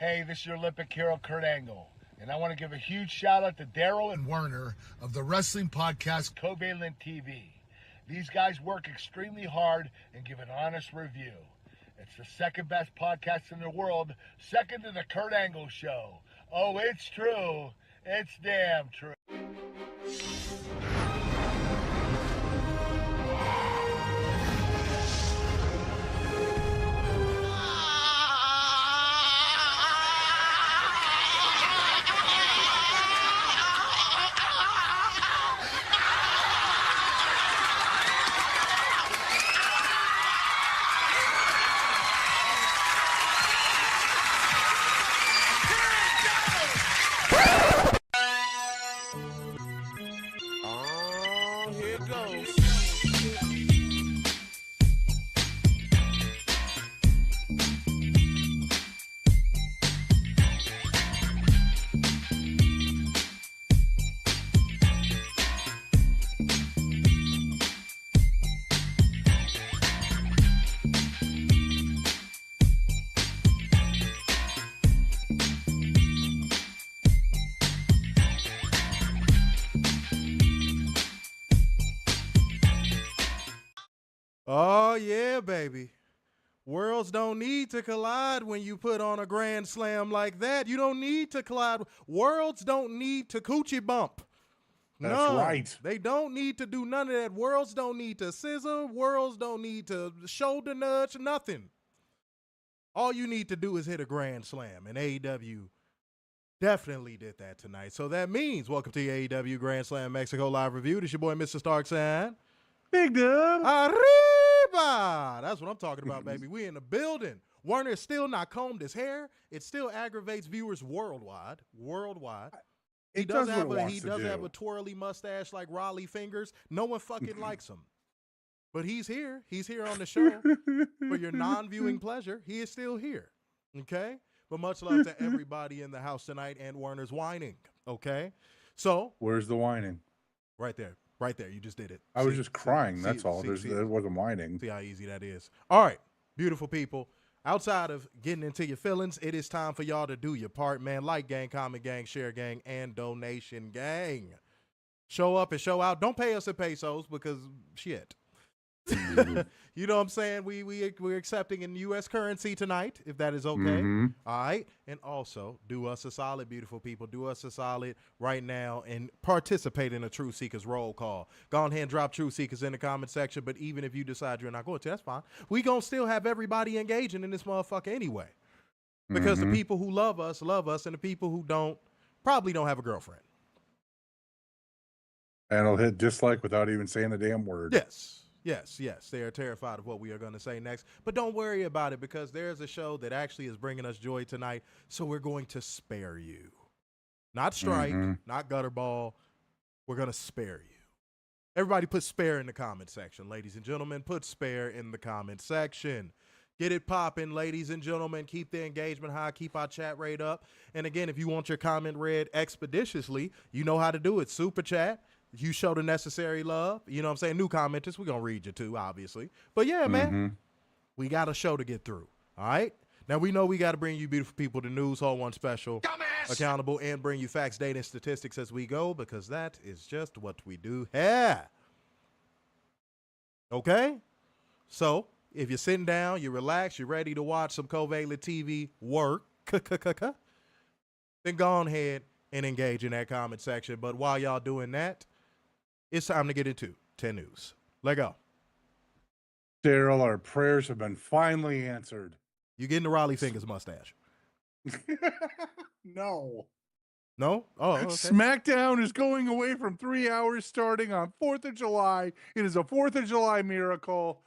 Hey, this is your Olympic hero, Kurt Angle. And I want to give a huge shout out to Daryl and Werner of the wrestling podcast CovalentTV. These guys work extremely hard and give an honest review. It's the second best podcast in the world, second to the Kurt Angle Show. Oh, it's true. It's damn true. Oh, yeah, baby. Worlds don't need to collide when you put on a grand slam like that. You don't need to collide. Worlds don't need to coochie bump. That's no, right. They don't need to do none of that. Worlds don't need to scissor. Worlds don't need to shoulder nudge, nothing. All you need to do is hit a grand slam, and AEW definitely did that tonight. So that means, welcome to the AEW Grand Slam Mexico Live Review. This is your boy, Mr. Starkson. Big dub. Arriba! That's what I'm talking about, baby. We in the building. Werner is still not combed his hair. It still aggravates viewers worldwide. He does have a twirly mustache like Raleigh Fingers. No one fucking likes him. But he's here. He's here on the show for your non-viewing pleasure. He is still here. Okay? But much love to everybody in the house tonight, and Werner's whining. Okay? So. Where's the whining? Right there. Right there. You just did it. I was just crying. That's all. It wasn't whining. See how easy that is. All right. Beautiful people. Outside of getting into your feelings, it is time for y'all to do your part, man. Like gang, comment gang, share gang, and donation gang. Show up and show out. Don't pay us in pesos because shit. You know what I'm saying? We're accepting in U.S. currency tonight, if that is okay. All right. And also, do us a solid, beautiful people. Do us a solid right now and participate in a True Seekers roll call. Go ahead and drop True Seekers in the comment section. But even if you decide you're not going to, that's fine. We going to still have everybody engaging in this motherfucker anyway. Because the people who love us, and the people who don't probably don't have a girlfriend. And it'll hit just like without even saying a damn word. Yes. They are terrified of what we are going to say next. But don't worry about it because there's a show that actually is bringing us joy tonight. So we're going to spare you. Not strike, not gutterball. We're going to spare you. Everybody put spare in the comment section, ladies and gentlemen. Put spare in the comment section. Get it popping, ladies and gentlemen. Keep the engagement high. Keep our chat rate up. And again, if you want your comment read expeditiously, you know how to do it. Super chat. You show the necessary love. You know what I'm saying? New commenters, we're going to read you too, obviously. But yeah, man, we got a show to get through. All right? Now, we know we got to bring you beautiful people the news, Whole One Special, accountable, and bring you facts, data, and statistics as we go because that is just what we do here. Okay? So, if you're sitting down, you're relaxed, you're ready to watch some CovalentTV work, then go on ahead and engage in that comment section. But while y'all doing that, it's time to get into 10 News. Let go. Daryl, our prayers have been finally answered. You getting the Raleigh Fingers mustache? No. No? Oh, okay. SmackDown is going away from 3 hours starting on 4th of July. It is a 4th of July miracle.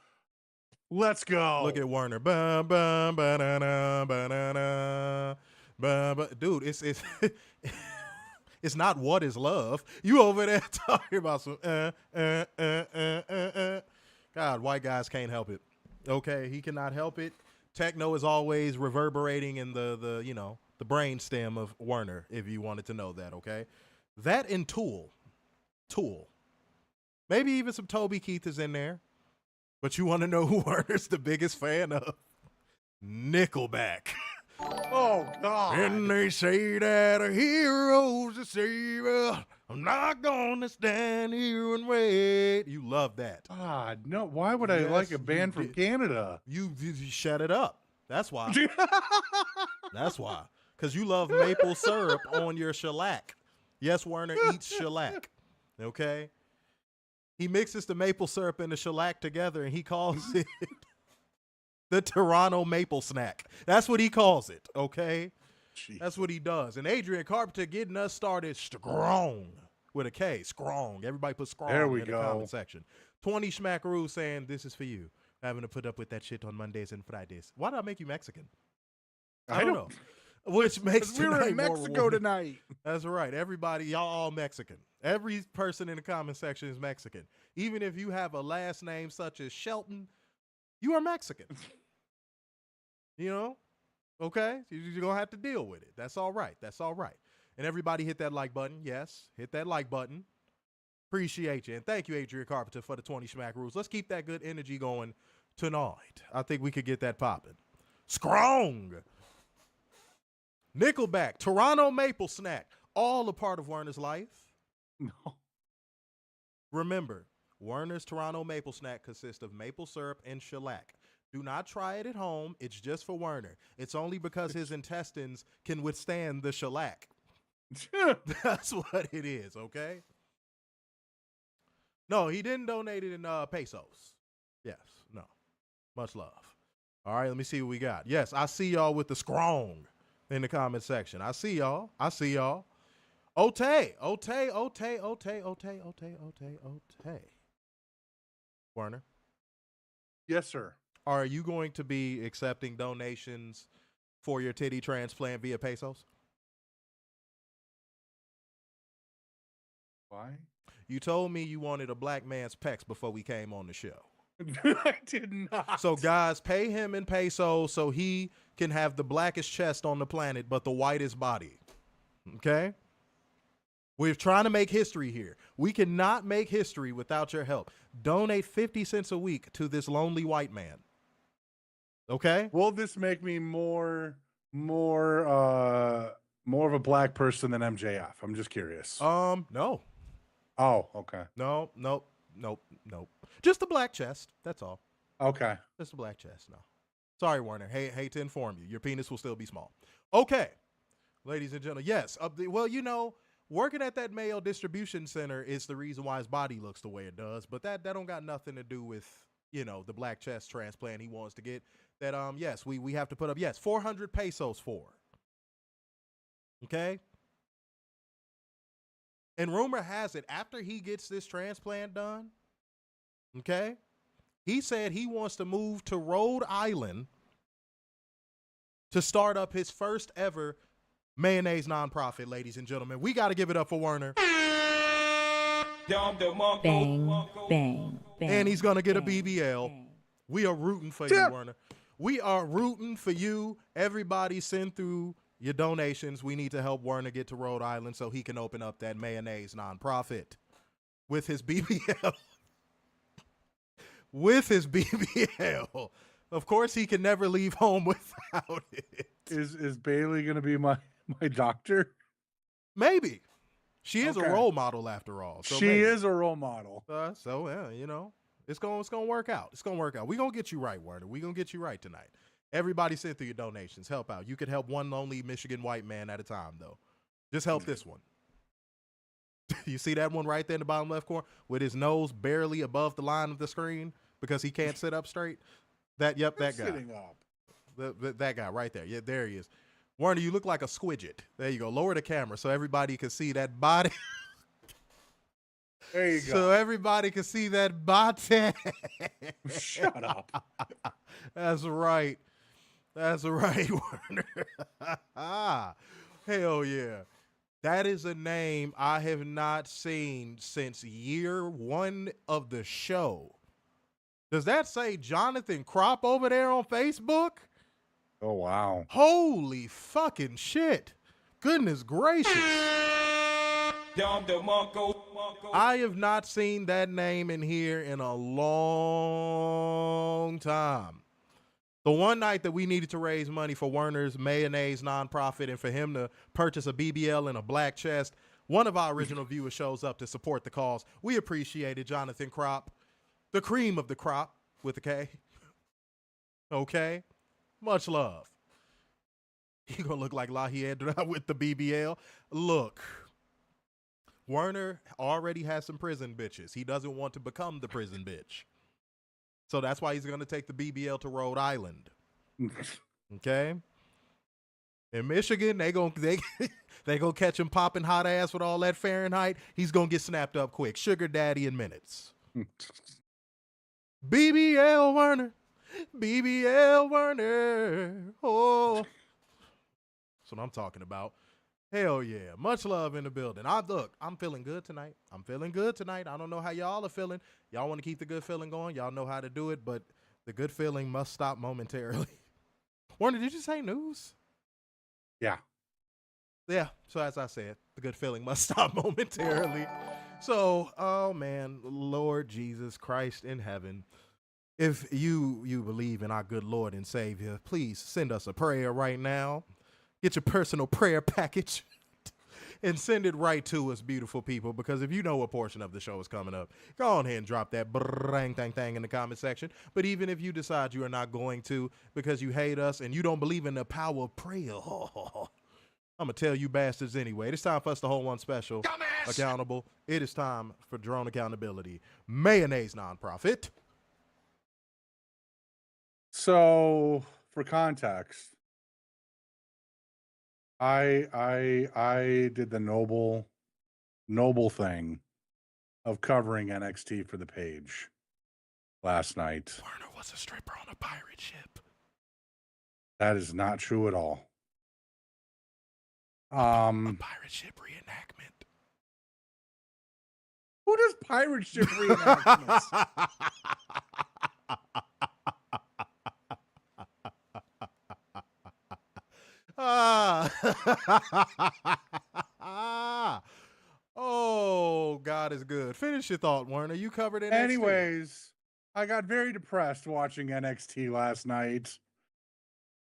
Let's go. Look at Werner. Dude, it's it's not what is love. You over there talking about some God, white guys can't help it. Okay, he cannot help it. Techno is always reverberating in the brain stem of Werner, if you wanted to know that, okay? That and Tool. Maybe even some Toby Keith is in there. But you want to know who Werner's the biggest fan of? Nickelback. Oh, God. And they say that a hero's a savior. I'm not gonna stand here and wait. You love that. God, no. Why would I Yes, like a you band from did. Canada? You shut it up. That's why. That's why. Because you love maple syrup on your shellac. Yes, Werner eats shellac. Okay? He mixes the maple syrup and the shellac together, and he calls it the Toronto maple snack. That's what he calls it, okay? Jeez. That's what he does. And Adrian Carpenter getting us started strong with a K. Strong. Everybody put strong There we in the go. comment section. 20 Schmackaroo saying, this is for you. Having to put up with that shit on Mondays and Fridays. Why did I make you Mexican? I don't know. Which makes we were tonight in more Mexico rewarding. tonight. That's right. Everybody, y'all all Mexican. Every person in the comment section is Mexican. Even if you have a last name such as Shelton, you are Mexican. You know? Okay? You're going to have to deal with it. That's all right. That's all right. And everybody hit that like button. Yes. Hit that like button. Appreciate you. And thank you, Adrian Carpenter, for the 20 Schmackaroos. Let's keep that good energy going tonight. I think we could get that popping. Strong. Nickelback, Toronto Maple Snack, all a part of Werner's life. No. Remember, Werner's Toronto Maple Snack consists of maple syrup and shellac. Do not try it at home. It's just for Werner. It's only because his intestines can withstand the shellac. That's what it is, okay? No, he didn't donate it in pesos. Yes, no. Much love. All right, let me see what we got. Yes, I see y'all with the strong in the comment section. I see y'all. I see y'all. Ote. Werner. Yes, sir. Are you going to be accepting donations for your titty transplant via pesos? Why? You told me you wanted a black man's pecs before we came on the show. I did not. So, guys, pay him in pesos so he can have the blackest chest on the planet, but the whitest body. Okay? We're trying to make history here. We cannot make history without your help. Donate 50 cents a week to this lonely white man. Okay? Will this make me more of a black person than MJF? I'm just curious. No. Oh, okay. No. Just a black chest. That's all. Okay. Just a black chest. No. Sorry, Werner. Hate to inform you. Your penis will still be small. Okay. Ladies and gentlemen. Yes. Well, you know, working at that Mayo distribution center is the reason why his body looks the way it does. But that don't got nothing to do with, you know, the black chest transplant he wants to get. That, yes, we have to put up, 400 pesos for. Okay? And rumor has it, after he gets this transplant done, okay, he said he wants to move to Rhode Island to start up his first ever mayonnaise nonprofit, ladies and gentlemen. We got to give it up for Werner. Bang, bang, bang. And he's going to get a BBL. Bang. We are rooting for you, Werner. We are rooting for you. Everybody send through your donations. We need to help Werner get to Rhode Island so he can open up that mayonnaise nonprofit with his BBL. With his BBL. Of course, he can never leave home without it. Is Bailey going to be my doctor? Maybe. She is Okay. a role model after all. So She maybe. is a role model. So, yeah, you know, it's gonna work out. It's going to work out. We're going to get you right, Werner. We're going to get you right tonight. Everybody send through your donations. Help out. You could help one lonely Michigan white man at a time, though. Just help this one. You see that one right there in the bottom left corner with his nose barely above the line of the screen because he can't sit up straight? That guy. Sitting up. That guy right there. Yeah, there he is. Werner, you look like a squidget. There you go. Lower the camera so everybody can see that body. There you So go. everybody can see that body. Shut up. That's right. That's right, Werner. Hell yeah. That is a name I have not seen since year one of the show. Does that say Jonathan Kropp over there on Facebook? Oh, wow. Holy fucking shit. Goodness gracious. I have not seen that name in here in a long time. The one night that we needed to raise money for Werner's mayonnaise nonprofit and for him to purchase a BBL and a black chest, one of our original viewers shows up to support the cause. We appreciate it, Jonathan Crop. The cream of the crop with a K. Okay? Much love. He gonna look like Lahiedra with the BBL. Look, Werner already has some prison bitches. He doesn't want to become the prison bitch. So that's why he's gonna take the BBL to Rhode Island. Okay? In Michigan, they gonna catch him popping hot ass with all that Fahrenheit. He's gonna get snapped up quick. Sugar daddy in minutes. BBL Werner. BBL Werner. Oh. That's what I'm talking about. Hell yeah. Much love in the building. I'm feeling good tonight. I don't know how y'all are feeling. Y'all want to keep the good feeling going. Y'all know how to do it, but the good feeling must stop momentarily. Werner, did you say news? Yeah. Yeah. So as I said, the good feeling must stop momentarily. So, oh man, Lord Jesus Christ in heaven. If you believe in our good Lord and Savior, please send us a prayer right now. Get your personal prayer package and send it right to us, beautiful people, because if you know what portion of the show is coming up, go on ahead and drop that brang thang thang in the comment section. But even if you decide you are not going to because you hate us and you don't believe in the power of prayer, I'm going to tell you bastards anyway. It's time for us to hold one special accountable. It is time for drone accountability. Mayonnaise nonprofit. So, for context, I did the noble thing of covering NXT for the page last night. Werner was a stripper on a pirate ship. That is not true at all. A pirate ship reenactment. Who does pirate ship reenactments? Oh, God is good. Finish your thought, Werner. You covered it. Anyways, I got very depressed watching NXT last night.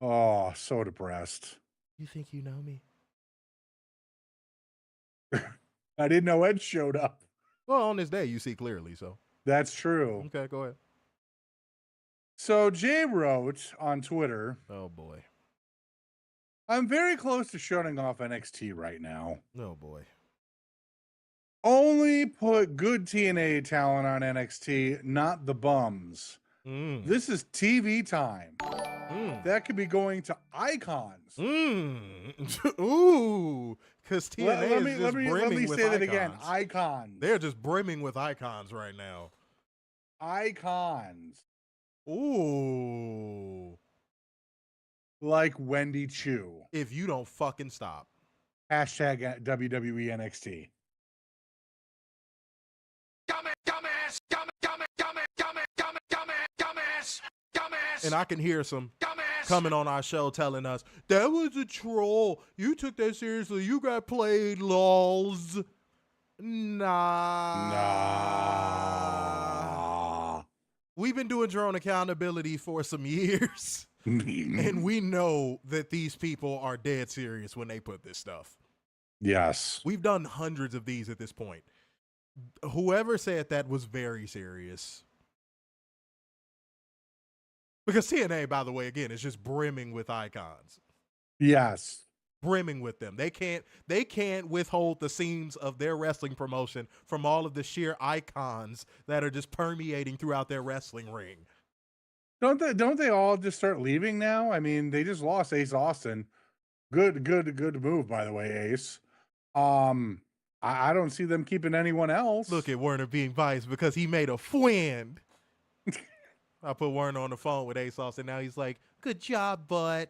Oh, so depressed. You think you know me? I didn't know Ed showed up. Well, on this day, you see clearly, so. That's true. Okay, go ahead. So Jay wrote on Twitter, oh boy, I'm very close to shutting off NXT right now. Oh boy. Only put good TNA talent on NXT, not the bums. This is TV time. That could be going to icons. Ooh, because TNA is just brimming with icons. Let me say that again. Icons. They're just brimming with icons right now. Icons. Ooh. Like Wendy Chu. If you don't fucking stop. Hashtag WWE NXT. And I can hear some coming on our show telling us, that was a troll. You took that seriously. You got played, lols. Nah. We've been doing drone accountability for some years. And we know that these people are dead serious when they put this stuff. Yes. We've done hundreds of these at this point. Whoever said that was very serious. Because TNA, by the way, again, is just brimming with icons. Yes. Brimming with them. They can't withhold the seams of their wrestling promotion from all of the sheer icons that are just permeating throughout their wrestling ring. Don't they all just start leaving now? I mean, they just lost Ace Austin. Good move, by the way, Ace. I don't see them keeping anyone else. Look at Werner being biased because he made a friend. I put Werner on the phone with Ace Austin. Now he's like, good job, bud.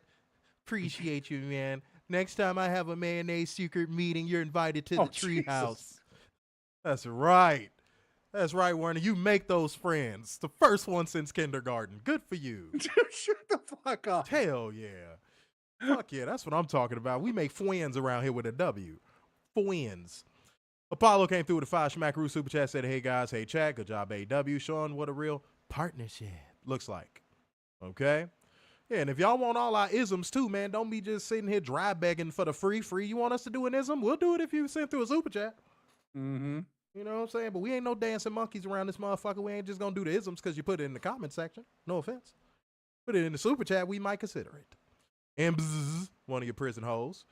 Appreciate you, man. Next time I have a mayonnaise secret meeting, you're invited to the treehouse. That's right. That's right, Werner. You make those friends. The first one since kindergarten. Good for you. Dude, shut the fuck up. Hell yeah. Fuck yeah. That's what I'm talking about. We make friends around here with a W. Friends. Apollo came through with a 5 Schmackaroo super chat, said, hey guys, hey chat, good job AEW, showing what a real partnership looks like. Okay. Yeah, and if y'all want all our isms too, man, don't be just sitting here dry begging for the free. You want us to do an ism? We'll do it if you send through a super chat. Mm-hmm. You know what I'm saying? But we ain't no dancing monkeys around this motherfucker. We ain't just gonna do the isms because you put it in the comment section. No offense. Put it in the super chat, we might consider it. And bzzz, one of your prison hoes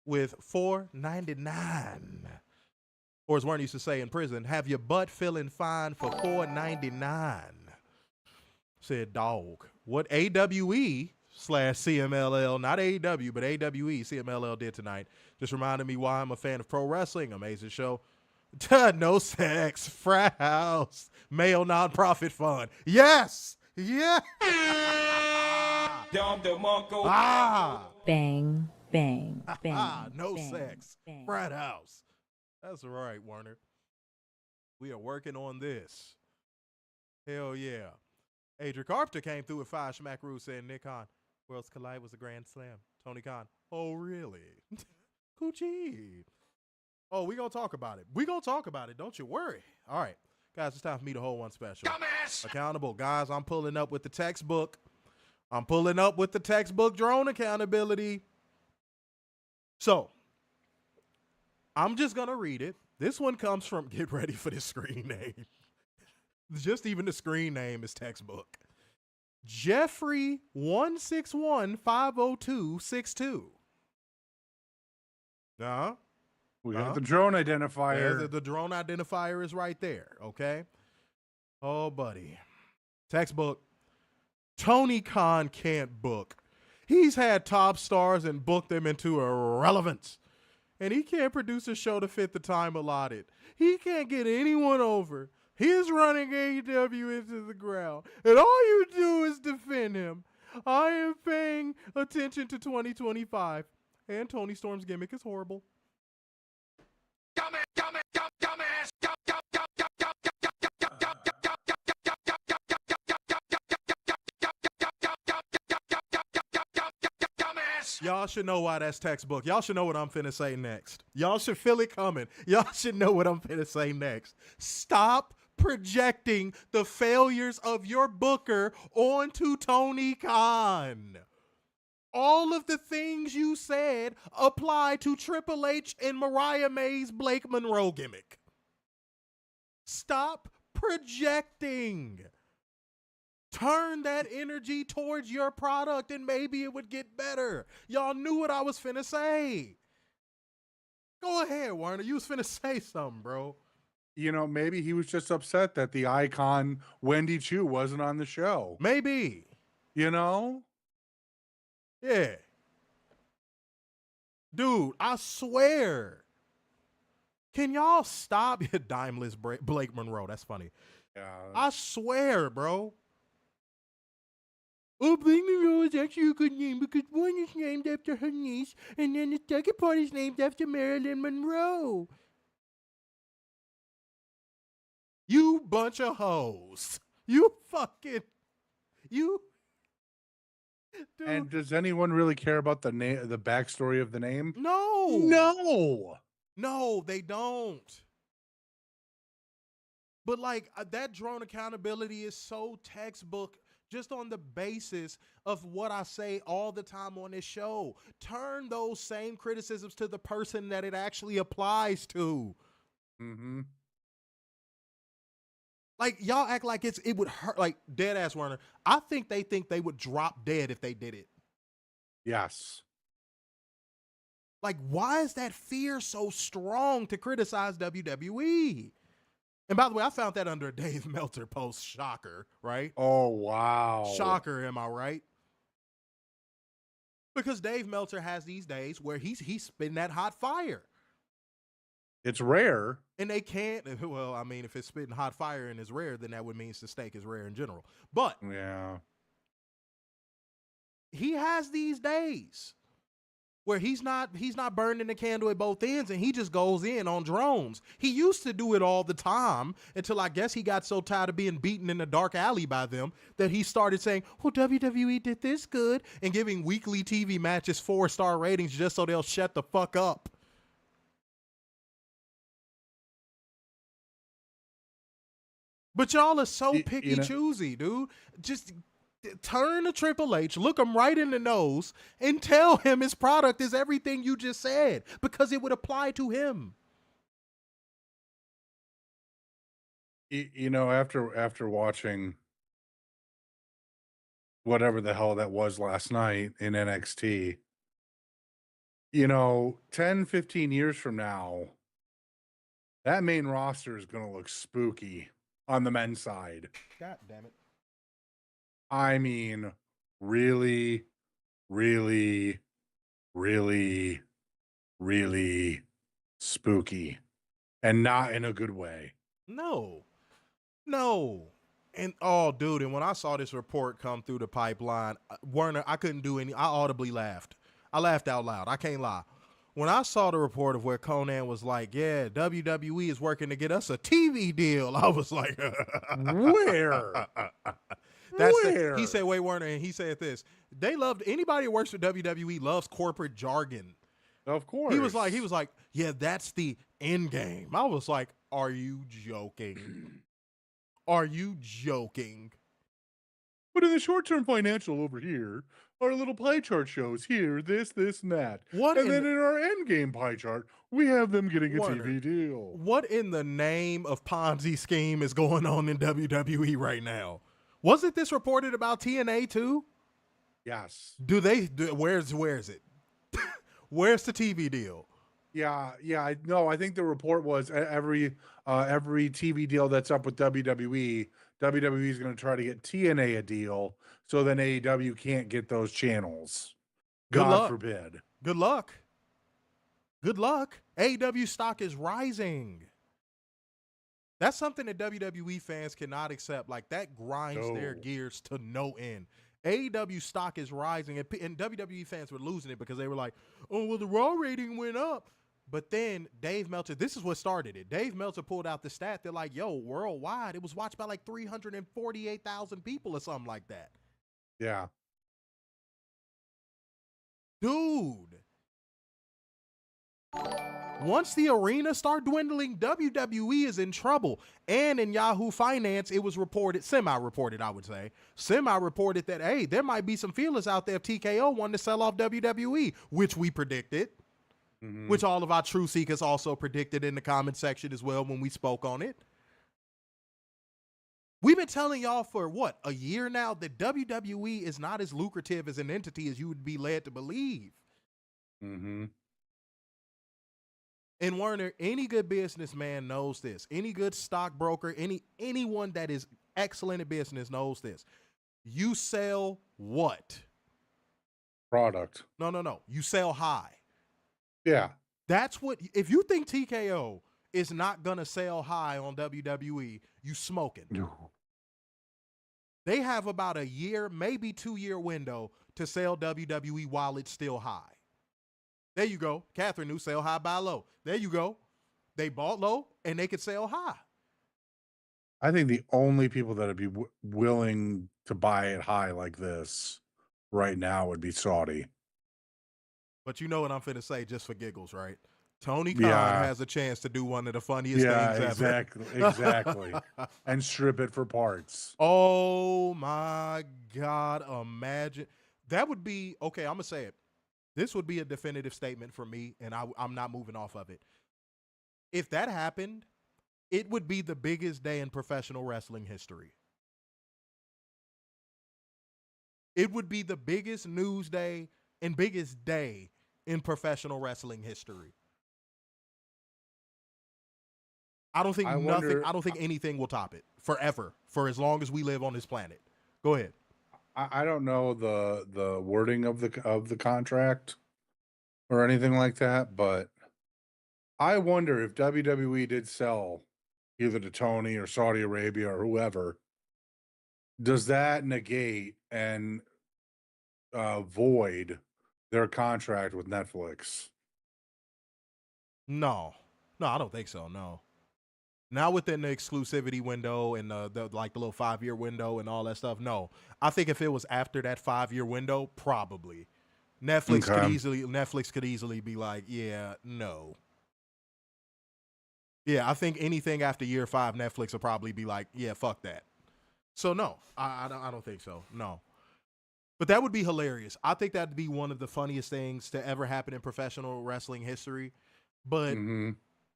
with $4.99. Or as Warren used to say in prison, have your butt feeling fine for $4.99. Said dog. What AWE/CMLL, not AEW, but AWE, CMLL did tonight, just reminded me why I'm a fan of pro wrestling. Amazing show. No sex, frat house, male nonprofit fund. Yes! Yeah! Bang, bang, bang. No bang, sex, bang. frat house. That's right, Warner. We are working on this. Hell yeah. Adrian Carpenter came through with 5 schmackaroos saying Nick Khan, Worlds Collide was a grand slam. Tony Khan, oh really? Coochie. Oh, we gonna talk about it. We gonna talk about it. Don't you worry. All right, guys, it's time for me to hold one special. Dumbass! Accountable. Guys, I'm pulling up with the textbook. I'm pulling up with the textbook drone accountability. So, I'm just gonna read it. This one comes from, get ready for the screen name. Just even the screen name is textbook. Jeffrey 161-50262. We got the drone identifier. The drone identifier is right there, okay? Oh, buddy. Textbook. Tony Khan can't book. He's had top stars and booked them into irrelevance. And he can't produce a show to fit the time allotted. He can't get anyone over. He's running AEW into the ground. And all you do is defend him. I am paying attention to 2025. And Tony Storm's gimmick is horrible. Y'all should know why that's textbook. Y'all should know what I'm finna say next. Y'all should feel it coming. Y'all should know what I'm finna say next. Stop projecting the failures of your booker onto Tony Khan. All of the things you said apply to Triple H and Mariah May's Blake Monroe gimmick. Stop projecting. Turn that energy towards your product and maybe it would get better. Y'all knew what I was finna say. Go ahead, Warner. You was finna say something, bro. You know, maybe he was just upset that the icon Wendy Chu wasn't on the show. Maybe. You know? Yeah. Dude, I swear. Can y'all stop? Dimeless Blake Monroe. That's funny. Yeah. I swear, bro. Oh, Blake Monroe is actually a good name because one is named after her niece, and then the second part is named after Marilyn Monroe. You bunch of hoes. You fucking... You... Dude. And does anyone really care about the name, the backstory of the name? No, they don't. But like that drone accountability is so textbook, just on the basis of what I say all the time on this show. Turn those same criticisms to the person that it actually applies to. Mm-hmm. Like y'all act like it would hurt, like dead ass Werner. I think they would drop dead if they did it. Yes. Like, why is that fear so strong to criticize WWE? And by the way, I found that under a Dave Meltzer post. Shocker, right? Oh, wow. Shocker, am I right? Because Dave Meltzer has these days where he's spitting that hot fire. It's rare. And they can't, well, I mean, if it's spitting hot fire and it's rare, then that would mean the steak is rare in general. But yeah, he has these days where he's not burning the candle at both ends and he just goes in on drones. He used to do it all the time until I guess he got so tired of being beaten in a dark alley by them that he started saying, well, WWE did this good, and giving weekly TV matches 4-star ratings just so they'll shut the fuck up. But y'all are so picky choosy, dude. Just turn to Triple H, look him right in the nose, and tell him his product is everything you just said, because it would apply to him. You know, after watching whatever the hell that was last night in NXT, you know, 10, 15 years from now, that main roster is going to look spooky on the men's side. God damn it. I mean, really, really, really, really spooky, and not in a good way. No. And oh, dude, and when I saw this report come through the pipeline, Werner, I couldn't do any. I audibly laughed. I laughed out loud. I can't lie. When I saw the report of where Conan was like, yeah, WWE is working to get us a TV deal, I was like, Where? He said, wait, Werner, and he said this. They loved, anybody who works for WWE loves corporate jargon. Of course. He was like, yeah, that's the end game. I was like, are you joking? Are you joking? But in the short-term financial over here, our little pie chart shows here, this, and that. And then in our end game pie chart, we have them getting a TV deal. What in the name of Ponzi scheme is going on in WWE right now? Wasn't this reported about TNA too? Yes. Where's it? Where's the TV deal? Yeah. No, I think the report was every TV deal that's up with WWE is going to try to get TNA a deal, so then AEW can't get those channels. God forbid. Good luck. AEW stock is rising. That's something that WWE fans cannot accept. Like, that grinds their gears to no end. AEW stock is rising, and WWE fans were losing it because they were like, oh, well, the Raw rating went up. But then Dave Meltzer, this is what started it. Dave Meltzer pulled out the stat. They're like, yo, worldwide, it was watched by like 348,000 people or something like that. Yeah. Dude. Once the arena start dwindling, WWE is in trouble. And in Yahoo Finance, it was reported, semi-reported, I would say, semi-reported that, hey, there might be some feelers out there if TKO wanted to sell off WWE, which we predicted. Mm-hmm. Which all of our true seekers also predicted in the comment section as well when we spoke on it. We've been telling y'all for what, a year now, that WWE is not as lucrative as an entity as you would be led to believe. Mm-hmm. And Werner, any good businessman knows this. Any good stockbroker, anyone that is excellent at business knows this. You sell what? Product. No. You sell high. Yeah. That's what, if you think TKO is not going to sell high on WWE, you smoking. No. They have about a year, maybe 2-year window to sell WWE while it's still high. There you go. Catherine knew sell high, buy low. There you go. They bought low and they could sell high. I think the only people that would be willing to buy it high like this right now would be Saudi. But you know what I'm finna say just for giggles, right? Tony Khan has a chance to do one of the funniest things ever. Exactly. And strip it for parts. Oh my God, imagine. That would be, okay, I'm gonna say it. This would be a definitive statement for me, and I'm not moving off of it. If that happened, it would be the biggest day in professional wrestling history. It would be the biggest news day and biggest day in professional wrestling history. I don't think I don't think anything will top it forever, for as long as we live on this planet. Go ahead. I don't know the wording of the contract or anything like that, but I wonder if WWE did sell either to Tony or Saudi Arabia or whoever, does that negate and void their contract with Netflix? No, I don't think so. No, not within the exclusivity window and the little 5-year window and all that stuff. No, I think if it was after that 5-year window, probably Netflix could easily be like, yeah, no. Yeah, I think anything after year 5, Netflix will probably be like, yeah, fuck that. So no, I don't think so. No. But that would be hilarious. I think that'd be one of the funniest things to ever happen in professional wrestling history. But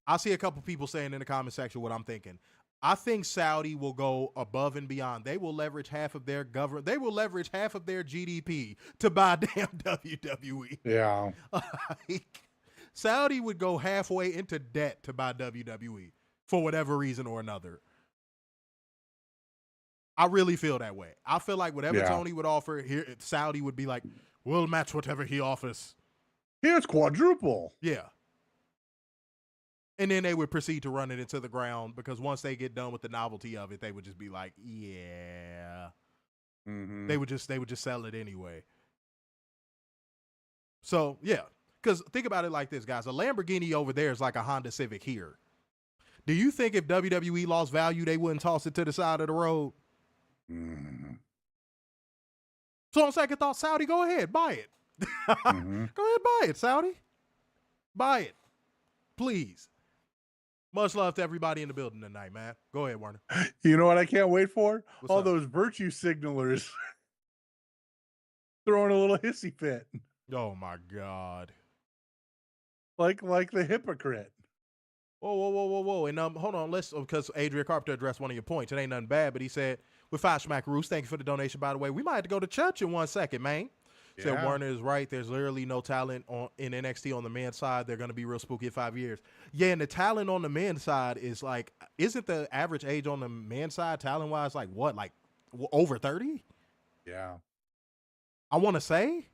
I see a couple people saying in the comment section what I'm thinking. I think Saudi will go above and beyond. They will leverage half of their government. They will leverage half of their GDP to buy damn WWE. Yeah. Like, Saudi would go halfway into debt to buy WWE for whatever reason or another. I really feel that way. I feel like whatever Tony would offer here, Saudi would be like, we'll match whatever he offers. Here's quadruple. Yeah. And then they would proceed to run it into the ground because once they get done with the novelty of it, they would just be like, yeah. They would just sell it anyway. So, yeah. Because think about it like this, guys. A Lamborghini over there is like a Honda Civic here. Do you think if WWE lost value, they wouldn't toss it to the side of the road? So on second thought, Saudi, go ahead, buy it. Go ahead, buy it, Saudi. Buy it. Please. Much love to everybody in the building tonight, man. Go ahead, Warner. You know what I can't wait for? What's all up? those virtue signalers throwing a little hissy fit. Oh, my God. Like the hypocrite. Whoa. And hold on, because Adrian Carpenter addressed one of your points. It ain't nothing bad, but he said, with Five Smack Roos, thank you for the donation, by the way. We might have to go to church in 1 second, man. Said Warner is right. There's literally no talent in NXT on the men's side. They're going to be real spooky in 5 years. Yeah, and the talent on the men's side is like, isn't the average age on the men's side talent-wise like what? Like over 30? Yeah. I want to say.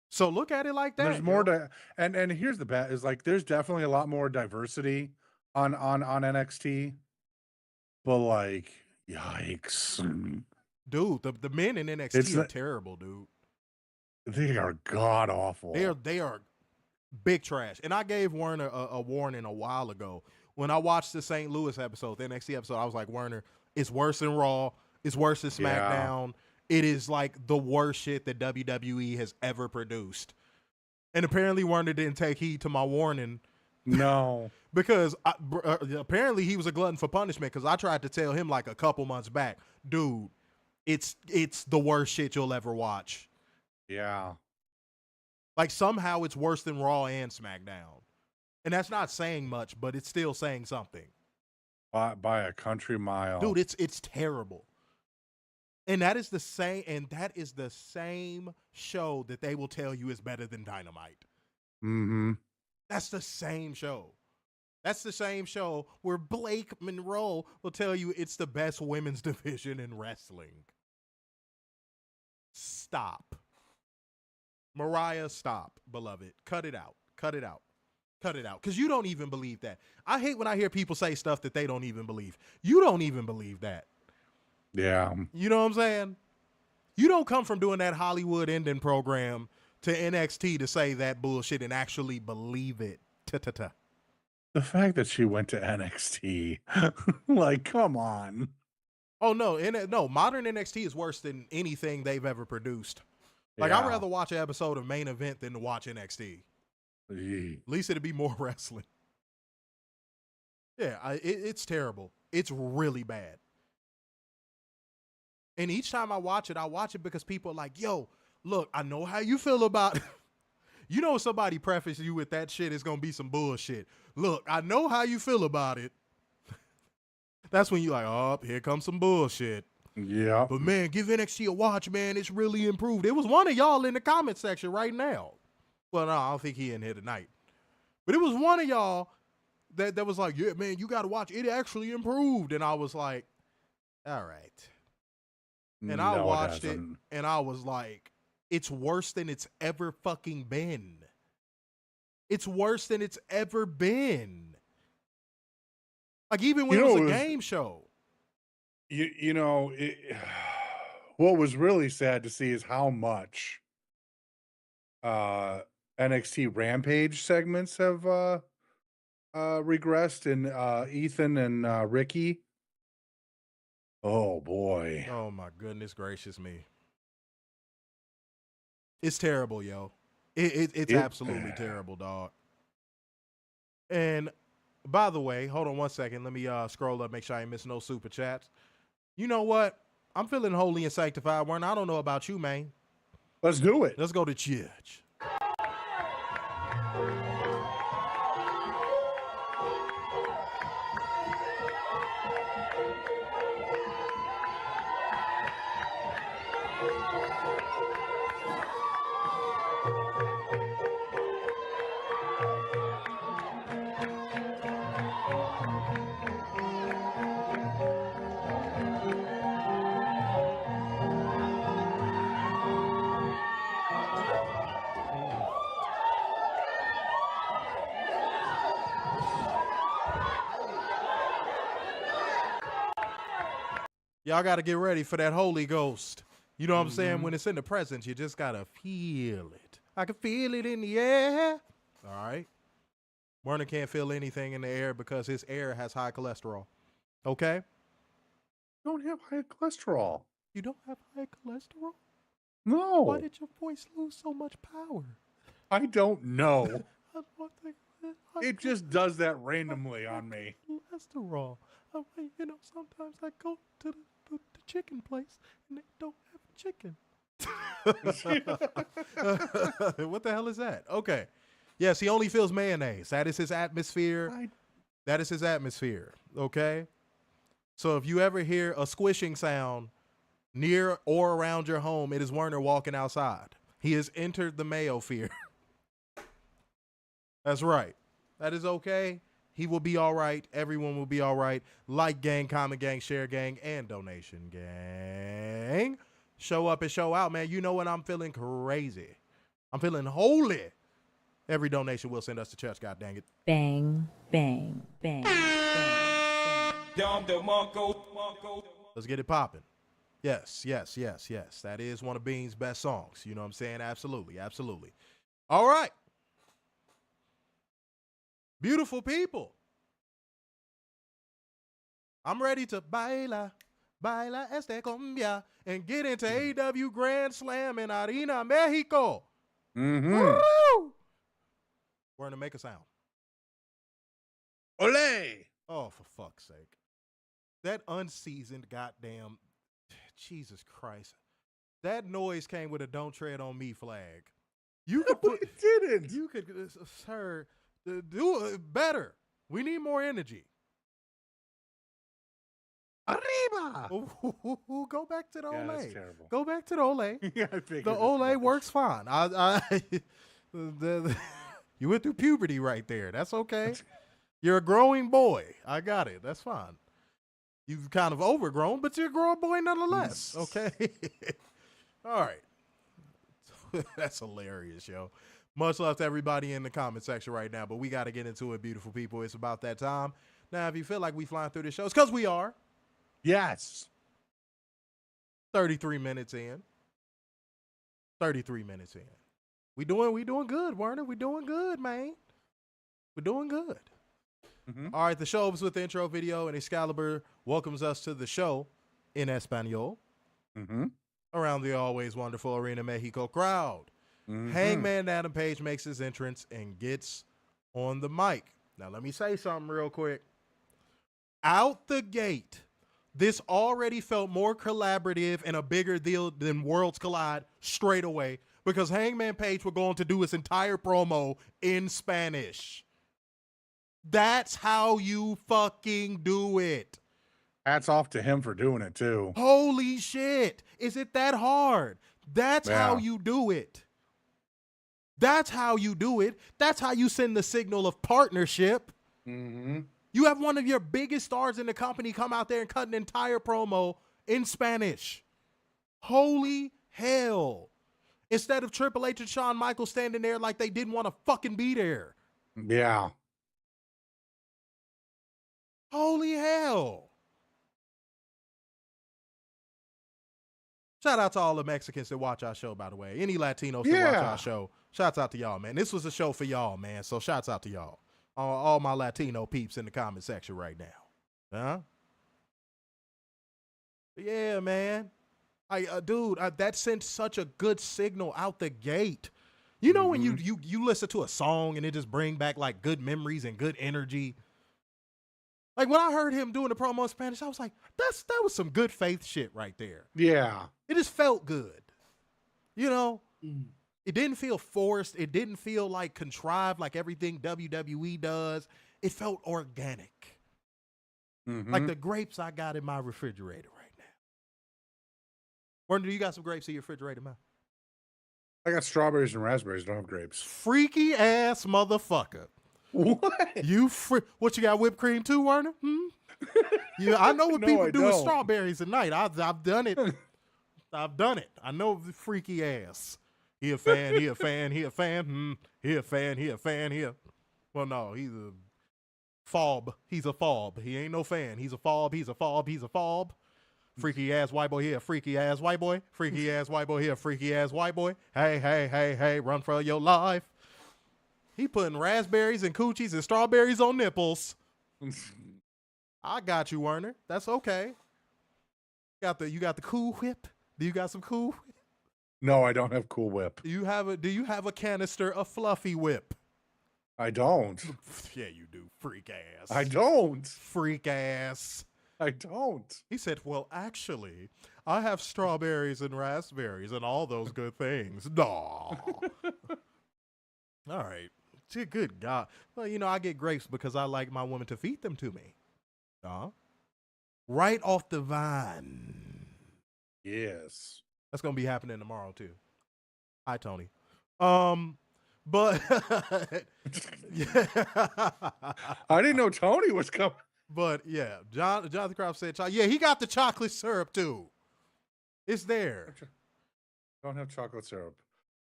So look at it like that. There's more to, and here's the bet is like there's definitely a lot more diversity on NXT, but like yikes, dude, the men in NXT are terrible, dude. They are god awful. They are big trash. And I gave Werner a warning a while ago when I watched the St. Louis episode, the NXT episode. I was like, Werner, it's worse than Raw. It's worse than SmackDown. Yeah. It is like the worst shit that WWE has ever produced. And apparently Werner didn't take heed to my warning. No. Because apparently he was a glutton for punishment because I tried to tell him like a couple months back, dude, it's the worst shit you'll ever watch. Yeah. Like somehow it's worse than Raw and SmackDown. And that's not saying much, but it's still saying something. By a country mile. Dude, it's terrible. And that is the same show that they will tell you is better than Dynamite. That's the same show. That's the same show where Blake Monroe will tell you it's the best women's division in wrestling. Stop. Mariah, stop, beloved. Cut it out. Cut it out. Cut it out. Because you don't even believe that. I hate when I hear people say stuff that they don't even believe. You don't even believe that. Yeah. You know what I'm saying? You don't come from doing that Hollywood ending program to NXT to say that bullshit and actually believe it. Ta-ta-ta. The fact that she went to NXT, like, come on. Oh, no. No, modern NXT is worse than anything they've ever produced. Like, I'd rather watch an episode of Main Event than to watch NXT. At least it'd be more wrestling. Yeah, it's terrible. It's really bad. And each time I watch it because people are like, yo, look, I know how you feel about it. You know, somebody preface you with that shit is going to be some bullshit. Look, I know how you feel about it. That's when you're like, oh, here comes some bullshit. Yeah. But, man, give NXT a watch, man. It's really improved. It was one of y'all in the comment section right now. Well, no, I don't think he in here tonight. But it was one of y'all that was like, yeah, man, you got to watch. It actually improved. And I was like, all right. And I watched it, and I was like, it's worse than it's ever fucking been. It's worse than it's ever been. Like, even when it was a game show. You know, what was really sad to see is how much NXT Rampage segments have regressed in Ethan and Ricky. Oh, boy. Oh, my goodness gracious me. It's terrible, yo. It's absolutely terrible, dog. And, by the way, hold on 1 second. Let me scroll up, make sure I ain't missing no super chats. You know what? I'm feeling holy and sanctified, Warren. I don't know about you, man. Let's do it. Let's go to church. Y'all got to get ready for that Holy Ghost. You know what I'm saying? When it's in the presence, you just got to feel it. I can feel it in the air. All right. Werner can't feel anything in the air because his air has high cholesterol. Okay? Don't have high cholesterol. You don't have high cholesterol? No. Why did your voice lose so much power? I don't know. I don't think It just does that randomly on me. cholesterol. You know, sometimes I go to the chicken place and they don't have chicken. What the hell is that? Okay. Yes, he only feels mayonnaise. That is his atmosphere. That is his atmosphere. Okay. So if you ever hear a squishing sound near or around your home, it is Werner walking outside. He has entered the mayo fear. That's right. That is okay. He will be all right. Everyone will be all right. Like gang, comment gang, share gang, and donation gang. Show up and show out, man. You know what? I'm feeling crazy. I'm feeling holy. Every donation will send us to church, god dang it. Bang, bang, bang, bang. Let's get it popping. Yes, yes, yes, yes. That is one of Bean's best songs. You know what I'm saying? Absolutely, absolutely. All right. Beautiful people. I'm ready to baila este cumbia and get into AEW Grand Slam in Arena, Mexico. Woo! We're going to make a sound. Ole! Oh, for fuck's sake. That unseasoned goddamn, Jesus Christ. That noise came with a "Don't Tread on Me" flag. You could put, it didn't. You could, sir, do it better. We need more energy. Arriba! Ooh, go back to the Yeah, Ole. that's terrible. Go back to the Ole. Yeah, I figured The as Ole much. works fine. You went through puberty right there. That's okay. You're a growing boy. I got it. That's fine. You've kind of overgrown, but you're a growing boy nonetheless. Okay. All right. That's hilarious, yo. Much love to everybody in the comment section right now, but we got to get into it, beautiful people. It's about that time. Now, if you feel like we flying through the show, it's because we are. Yes. 33 minutes in. 33 minutes in. We doing good, Werner. We doing good, man. We're doing good. All right, the show opens with the intro video, and Excalibur welcomes us to the show in Espanol around the always wonderful Arena Mexico crowd. Hangman Adam Page makes his entrance and gets on the mic. Now, let me say something real quick. Out the gate, this already felt more collaborative and a bigger deal than Worlds Collide straight away because Hangman Page was going to do his entire promo in Spanish. That's how you fucking do it. Hats off to him for doing it, too. Holy shit. Is it that hard? That's how you do it. That's how you do it. That's how you send the signal of partnership. You have one of your biggest stars in the company come out there and cut an entire promo in Spanish. Holy hell. Instead of Triple H and Shawn Michaels standing there like they didn't want to fucking be there. Yeah. Holy hell. Shout out to all the Mexicans that watch our show, by the way. Any Latinos that watch our show. Shouts out to y'all, man. This was a show for y'all, man. So shouts out to y'all. All my Latino peeps in the comment section right now. Huh? Yeah, man. Dude, that sent such a good signal out the gate. You know when you listen to a song and it just bring back like good memories and good energy. Like when I heard him doing the promo in Spanish, I was like, that was some good faith shit right there. Yeah. It just felt good. You know, it didn't feel forced. It didn't feel like contrived like everything WWE does. It felt organic. Like the grapes I got in my refrigerator right now. Werner, do you got some grapes in your refrigerator, man? I got strawberries and raspberries. Don't have grapes. Freaky ass motherfucker. What? What you got, whipped cream too, Werner? Yeah, I know what No, people I do with don't. strawberries at night. I've done it. I've done it. I know the freaky ass. He a fan. He a fan. He a fan. He a fan. He a fan. He a. Well, no, he's a fob. He's a fob. He ain't no fan. He's a fob. He's a fob. He's a fob. Freaky ass white boy here. Freaky ass white boy. Freaky ass white boy here. Freaky ass white boy. Hey, hey, hey, hey, run for your life. He putting raspberries and coochies and strawberries on nipples. I got you, Werner. That's okay. You got the Cool Whip? Do you got some Cool Whip? No, I don't have Cool Whip. Do you have a canister of Fluffy Whip? I don't. Yeah, you do. Freak ass. I don't. Freak ass. I don't. He said, well, actually, I have strawberries and raspberries and all those good things. No. All right. Good God. Well, you know, I get grapes because I like my woman to feed them to me. Right off the vine. Yes. That's going to be happening tomorrow, too. Hi, Tony. But yeah. I didn't know Tony was coming. But yeah, Jonathan Croft said, yeah, he got the chocolate syrup too. It's there. Don't have chocolate syrup.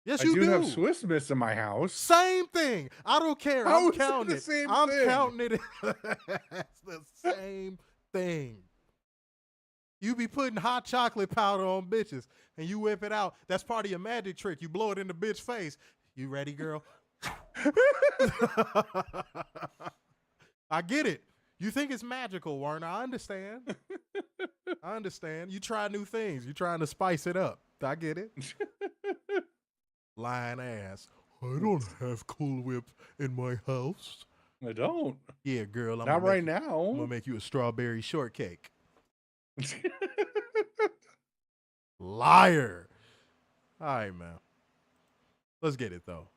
Yes, I you do. have Swiss Miss in my house. Same thing. I don't care. I'm counting it. I'm counting it. It's the same thing. You be putting hot chocolate powder on bitches and you whip it out. That's part of your magic trick. You blow it in the bitch face. You ready, girl? I get it. You think it's magical, Warren. I understand. I understand. You try new things. You're trying to spice it up. I get it. Lying ass. I don't have Cool Whip in my house. I don't. Yeah, girl. Not right now. I'm going to make you a strawberry shortcake. Liar. All right, man. Let's get it, though.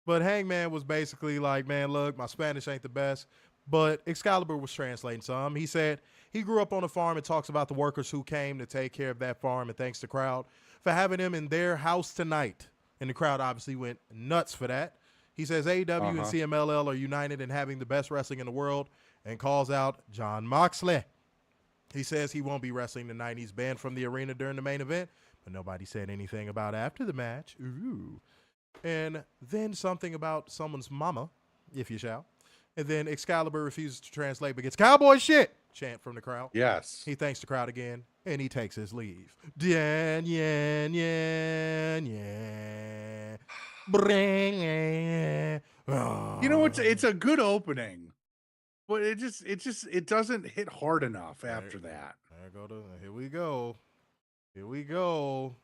But Hangman was basically like, man, look, my Spanish ain't the best. But Excalibur was translating some. He said he grew up on a farm and talks about the workers who came to take care of that farm and thanks the crowd for having him in their house tonight. And the crowd obviously went nuts for that. He says AEW and CMLL are united in having the best wrestling in the world and calls out Jon Moxley. He says he won't be wrestling tonight. He's banned from the arena during the main event, but nobody said anything about after the match. Ooh. And then something about someone's mama, if you shall. And then Excalibur refuses to translate, but gets cowboy shit chant from the crowd. Yes. He thanks the crowd again, and he takes his leave. Yan, yan, yan, yan. Bring it. You know, it's a good opening, but it doesn't hit hard enough after that. Here we go. Here we go.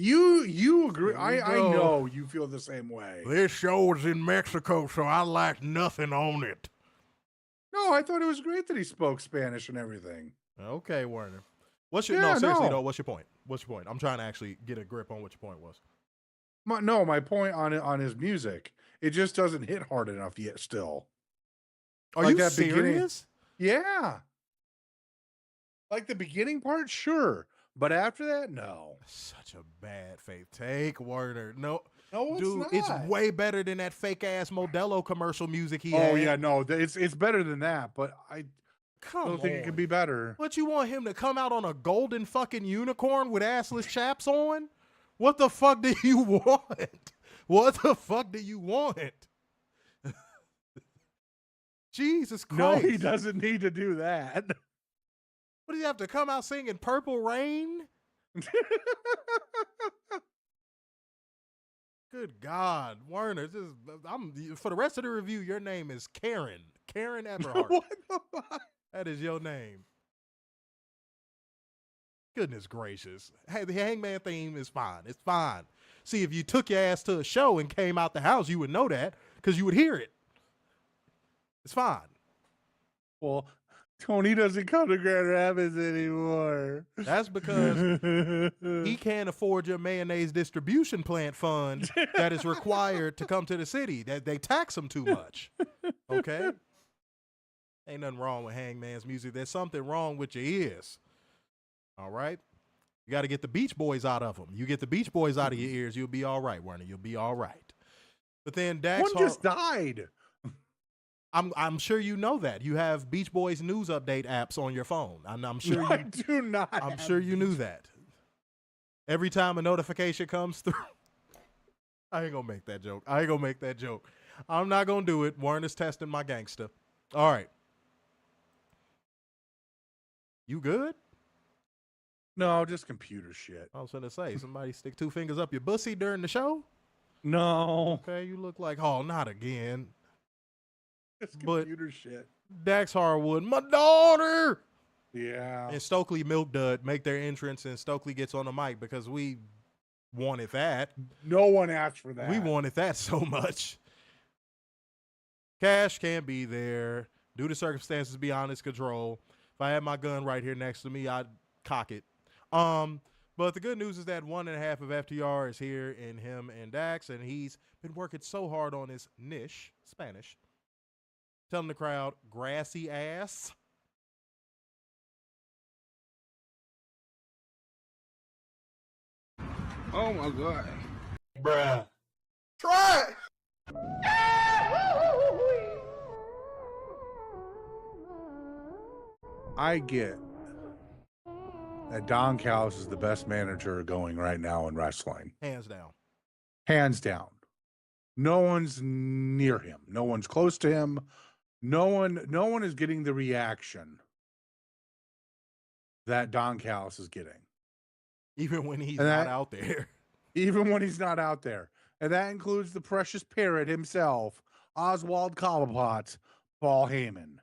You agree? I know you feel the same way. This show was in Mexico, so I like nothing on it. No, I thought it was great that he spoke Spanish and everything. Okay, Werner. Seriously though, what's your point? What's your point? I'm trying to actually get a grip on what your point was. My point on his music, it just doesn't hit hard enough yet still. Are you serious? Yeah. Like the beginning part, sure. But after that, no. Such a bad faith take, Werner. No, it's dude, not. it's way better than that fake ass Modelo commercial music he had. Oh yeah, no, it's better than that. But I don't think it could be better. What, you want him to come out on a golden fucking unicorn with assless chaps on? What the fuck do you want? What the fuck do you want? Jesus Christ! No, he doesn't need to do that. What, do you have to come out singing Purple Rain? Good God, Werner. For the rest of the review, your name is Karen. Karen Eberhardt. What the fuck? That is your name. Goodness gracious. Hey, the Hangman theme is fine. It's fine. See, if you took your ass to a show and came out the house, you would know that because you would hear it. It's fine. Well, Tony doesn't come to Grand Rapids anymore. That's because he can't afford your mayonnaise distribution plant fund that is required to come to the city. That they tax him too much. Okay? Ain't nothing wrong with Hangman's music. There's something wrong with your ears. All right? You got to get the Beach Boys out of them. You get the Beach Boys out of your ears, you'll be all right, Werner. You'll be all right. But then Dax One just died. I'm sure you know that. You have Beach Boys news update apps on your phone. I'm sure I do not. I'm sure you knew that. Every time a notification comes through. I ain't gonna make that joke. I'm not gonna do it. Warner's testing my gangster. All right. You good? No, just computer shit. I was gonna say, somebody stick two fingers up your bussy during the show? No. Okay, you look like, oh, not again. It's computer shit. Dax Harwood, my daughter. Yeah. And Stokely Milk Dud make their entrance, and Stokely gets on the mic because we wanted that. No one asked for that. We wanted that so much. Cash can't be there. Due to circumstances beyond his control. If I had my gun right here next to me, I'd cock it. But the good news is that 1.5 of FTR is here in him and Dax, and he's been working so hard on his niche, Spanish, telling the crowd, grassy ass. Oh my God. Bruh. Try it. I get that Don Callis is the best manager going right now in wrestling. Hands down. Hands down. No one's near him. No one's close to him. No one is getting the reaction that Don Callis is getting. Even when he's not out there. Even when he's not out there. And that includes the precious parrot himself, Oswald Cobblepot, Paul Heyman.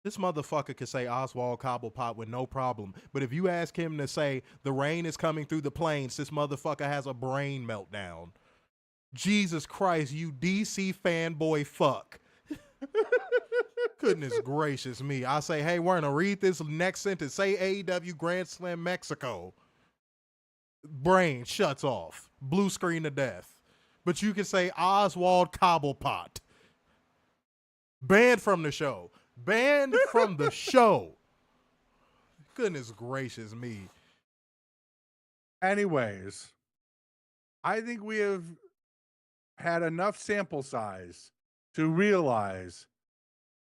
This motherfucker could say Oswald Cobblepot with no problem. But if you ask him to say the rain is coming through the plains, this motherfucker has a brain meltdown. Jesus Christ, you DC fanboy fuck. Goodness gracious me. I say, hey, Werner, read this next sentence. Say AEW Grand Slam Mexico. Brain shuts off. Blue screen to death. But you can say Oswald Cobblepot. Banned from the show. Banned from the show. Goodness gracious me. Anyways, I think we have had enough sample size to realize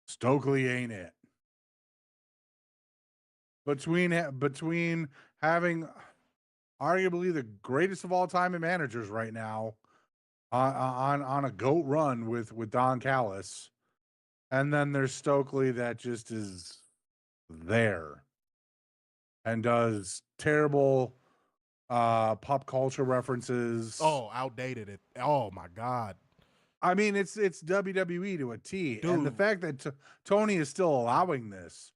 Stokely ain't it. Between having arguably the greatest of all time in managers right now on a GOAT run with Don Callis, and then there's Stokely that just is there and does terrible pop culture references. Oh, outdated it. Oh my God. I mean, it's WWE to a T. Dude. And the fact that Tony is still allowing this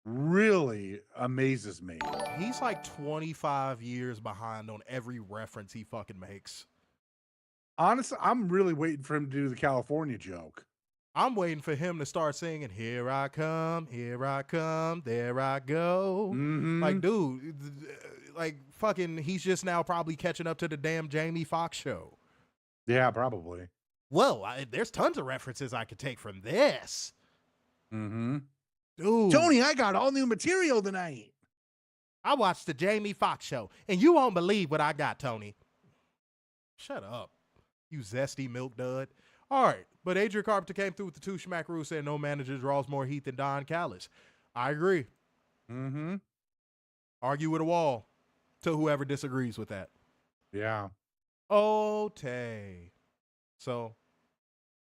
really amazes me. He's like 25 years behind on every reference he fucking makes. Honestly, I'm really waiting for him to do the California joke. I'm waiting for him to start singing, here I come, there I go. Mm-hmm. Like, dude, like fucking, he's just now probably catching up to the damn Jamie Foxx show. Yeah, probably. Well, there's tons of references I could take from this. Mm-hmm. Dude. Tony, I got all new material tonight. I watched the Jamie Foxx show, and you won't believe what I got, Tony. Shut up, you zesty milk dud. All right, but Adrian Carpenter came through with the two schmackaroos saying no manager draws more heat than Don Callis. I agree. Mm-hmm. Argue with a wall to whoever disagrees with that. Yeah. Okay. So,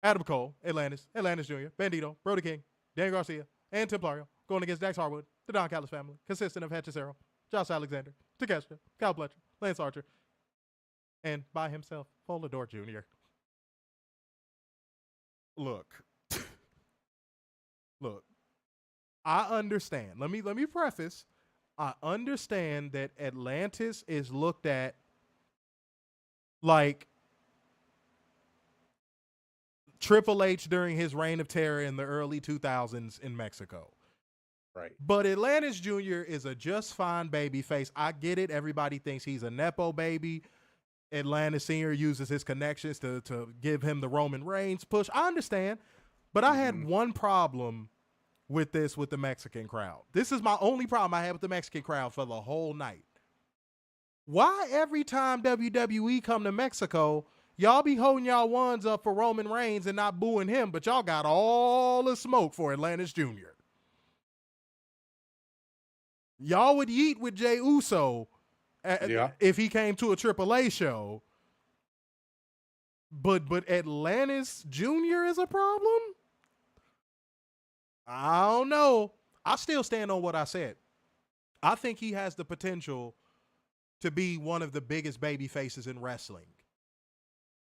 Adam Cole, Atlantis Jr., Bandido, Brody King, Dan Garcia, and Templario going against Dax Harwood, the Don Callis family, consisting of Hechicero, Josh Alexander, Takeshita, Kyle Fletcher, Lance Archer, and by himself, Volador Jr. Look, I understand. Let me preface. I understand that Atlantis is looked at like Triple H during his reign of terror in the early 2000s in Mexico. Right. But Atlantis Jr. is a just fine baby face. I get it. Everybody thinks he's a Nepo baby. Atlantis Sr. uses his connections to give him the Roman Reigns push. I understand. But I had one problem with the Mexican crowd. This is my only problem I had with the Mexican crowd for the whole night. Why every time WWE come to Mexico, y'all be holding y'all ones up for Roman Reigns and not booing him, but y'all got all the smoke for Atlantis Jr.? Y'all would yeet with Jey Uso if he came to a AAA show. But Atlantis Jr. is a problem? I don't know. I still stand on what I said. I think he has the potential to be one of the biggest baby faces in wrestling.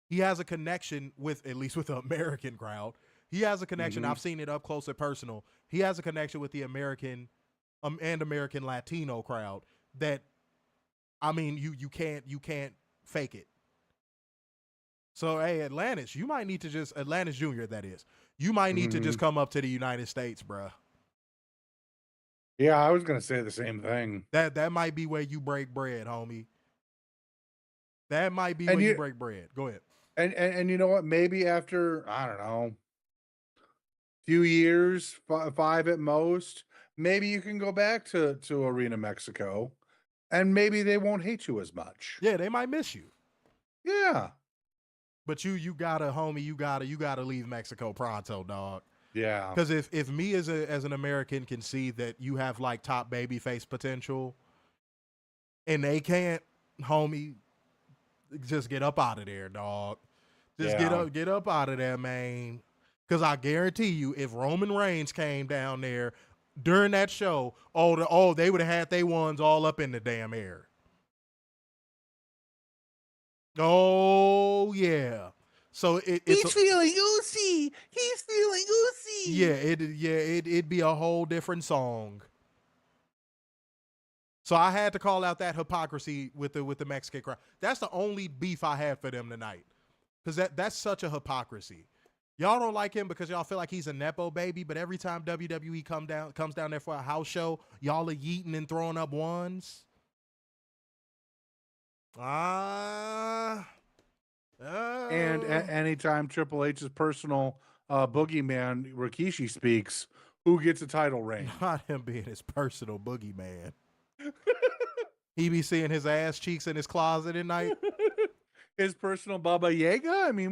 He has a connection with, at least with the American crowd. He has a connection. I've seen it up close and personal. He has a connection with the American and American Latino crowd that, I mean, you can't fake it. So, hey, Atlantis, you might need to just, Atlantis Jr., that is, you might need to just come up to the United States, bruh. Yeah, I was going to say the same thing. That might be where you break bread, homie. That might be where you break bread. Go ahead. And you know what? Maybe after, I don't know, few years, 5 at most, maybe you can go back to Arena Mexico, and maybe they won't hate you as much. Yeah, they might miss you. Yeah. But you gotta, homie, you gotta leave Mexico pronto, dog. Yeah. Because if me as an American can see that you have like top babyface potential, and they can't, homie, just get up out of there, dog. Just get up out of there, man. Because I guarantee you, if Roman Reigns came down there during that show, they would have had their ones all up in the damn air. Oh yeah. So he's feeling oozy. He's feeling oozy. Yeah, it'd be a whole different song. So I had to call out that hypocrisy with the Mexican crowd. That's the only beef I had for them tonight. Because that's such a hypocrisy. Y'all don't like him because y'all feel like he's a Nepo baby, but every time WWE comes down there for a house show, y'all are yeeting and throwing up ones. And anytime Triple H's personal boogeyman Rikishi speaks, who gets a title reign? Not him being his personal boogeyman. He be seeing his ass cheeks in his closet at night. His personal Baba Yaga? I mean,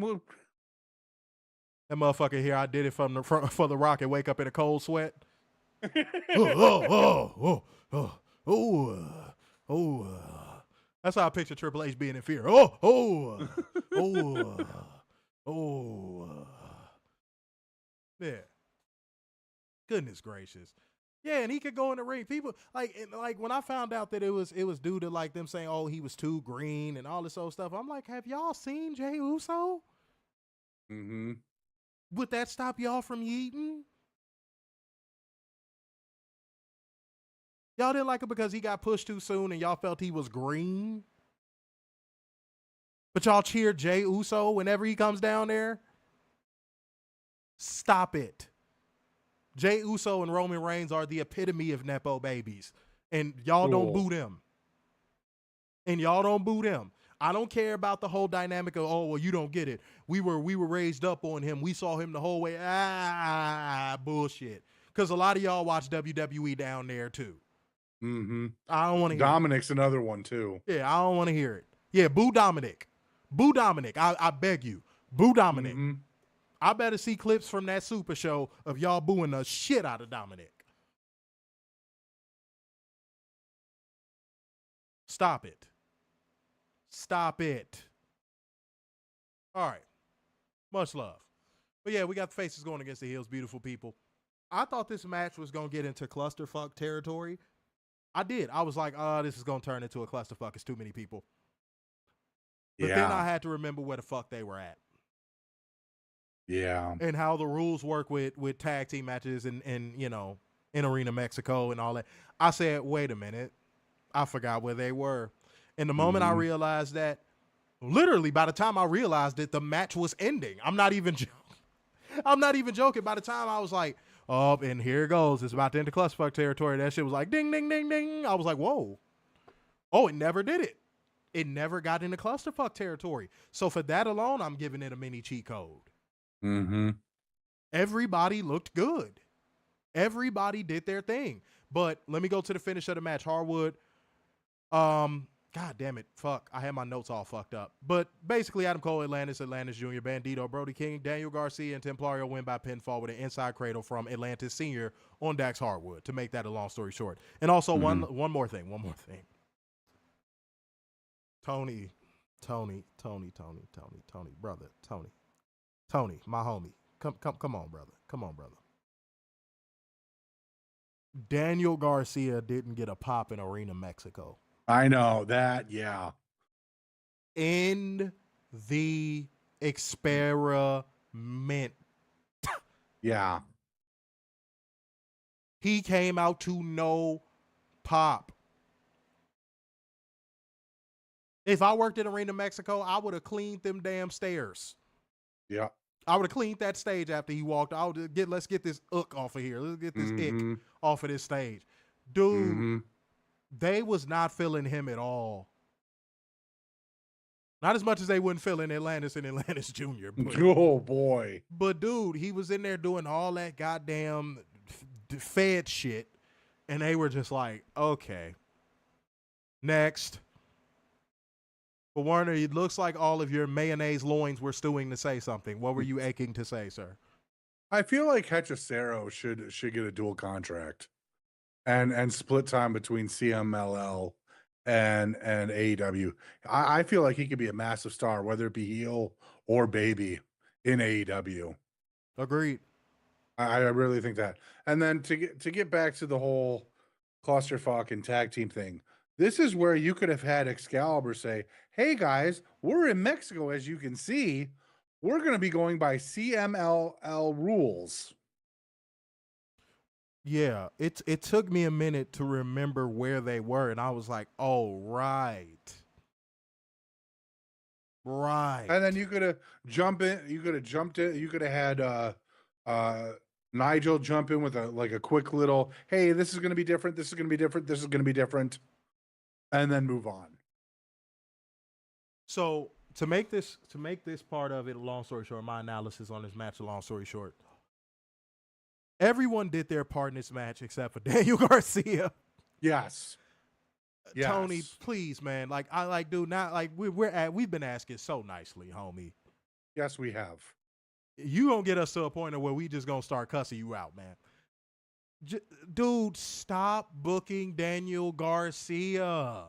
that motherfucker here, I did it for the Rock and wake up in a cold sweat. That's how I picture Triple H being in fear. Yeah. Goodness gracious. Yeah, and he could go in the ring. People like when I found out that it was due to like them saying, oh, he was too green and all this old stuff. I'm like, have y'all seen Jey Uso? Mm-hmm. Would that stop y'all from yeeting? Y'all didn't like him because he got pushed too soon and y'all felt he was green? But y'all cheered Jey Uso whenever he comes down there? Stop it. Jey Uso and Roman Reigns are the epitome of Nepo babies. And y'all don't boo them. I don't care about the whole dynamic of, oh, well, you don't get it. We were raised up on him. We saw him the whole way. Bullshit. Because a lot of y'all watch WWE down there too. Mm-hmm. I don't want to hear Dominic's another one too. Yeah, I don't want to hear it. Yeah, boo Dominic. Boo Dominic. I beg you. Boo Dominic. Mm-hmm. I better see clips from that Super Show of y'all booing the shit out of Dominic. Stop it. Stop it. All right. Much love. But yeah, we got the faces going against the heels, beautiful people. I thought this match was going to get into clusterfuck territory. I did. I was like, this is going to turn into a clusterfuck. It's too many people. But then I had to remember where the fuck they were at. Yeah. And how the rules work with tag team matches and you know, in Arena Mexico and all that. I said, wait a minute. I forgot where they were. And the moment I realized that, literally by the time I realized it, the match was ending. I'm not even joking. I'm not even joking. By the time I was like, oh, and here it goes. It's about to enter clusterfuck territory. That shit was like, ding, ding, ding, ding. I was like, whoa. Oh, it never did it. It never got into clusterfuck territory. So for that alone, I'm giving it a mini cheat code. Mm-hmm. Everybody looked good. Everybody did their thing. But let me go to the finish of the match. Hardwood, God damn it. Fuck. I had my notes all fucked up. But basically, Adam Cole, Atlantis Jr., Bandido, Brody King, Daniel Garcia, and Templario win by pinfall with an inside cradle from Atlantis Sr. on Dax Hardwood, to make that a long story short. And also, one more thing. Tony, brother, Tony, my homie. Come on, brother. Daniel Garcia didn't get a pop in Arena Mexico. I know that, yeah. End the experiment. Yeah. He came out to no pop. If I worked in Arena Mexico, I would have cleaned them damn stairs. Yeah. I would have cleaned that stage after he walked. Let's get this ick off of here. Let's get this ick off of this stage. Dude, they was not feeling him at all. Not as much as they wouldn't feel in Atlantis and Atlantis Jr. But, oh, boy. But, dude, he was in there doing all that goddamn fed shit, and they were just like, okay, next. But, Warner, it looks like all of your mayonnaise loins were stewing to say something. What were you aching to say, sir? I feel like Hechicero should get a dual contract and split time between CMLL and AEW. I feel like he could be a massive star, whether it be heel or baby in AEW. Agreed. I really think that. And then to get back to the whole clusterfuck and tag team thing, this is where you could have had Excalibur say, hey guys, we're in Mexico, as you can see. We're going to be going by CMLL rules. Yeah, it took me a minute to remember where they were, and I was like, oh, right. And then you could have jumped in. You could have jumped in. You could have had Nigel jump in with a quick little, hey, this is going to be different. This is going to be different. This is going to be different. And then move on. So to make this part of it a long story short, my analysis on this match a long story short, everyone did their part in this match except for Daniel Garcia. Yes. Tony, please, man. We've been asking so nicely, homie. Yes, we have. You gonna get us to a point where we just gonna start cussing you out, man. Dude, stop booking Daniel Garcia.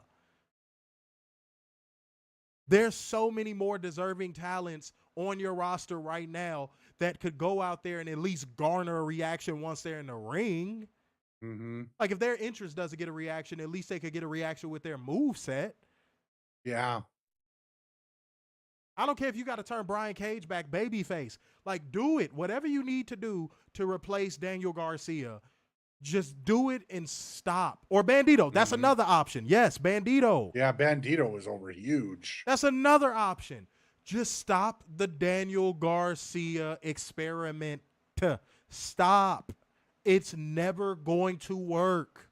There's so many more deserving talents on your roster right now that could go out there and at least garner a reaction once they're in the ring. Like, if their interest doesn't get a reaction, at least they could get a reaction with their moveset. Yeah. I don't care if you got to turn Brian Cage back babyface. Like, do it. Whatever you need to do to replace Daniel Garcia, just do it and stop. Or Bandido. That's another option. Yes, Bandido. Yeah, Bandido was over huge. That's another option. Just stop the Daniel Garcia experiment. Stop. It's never going to work.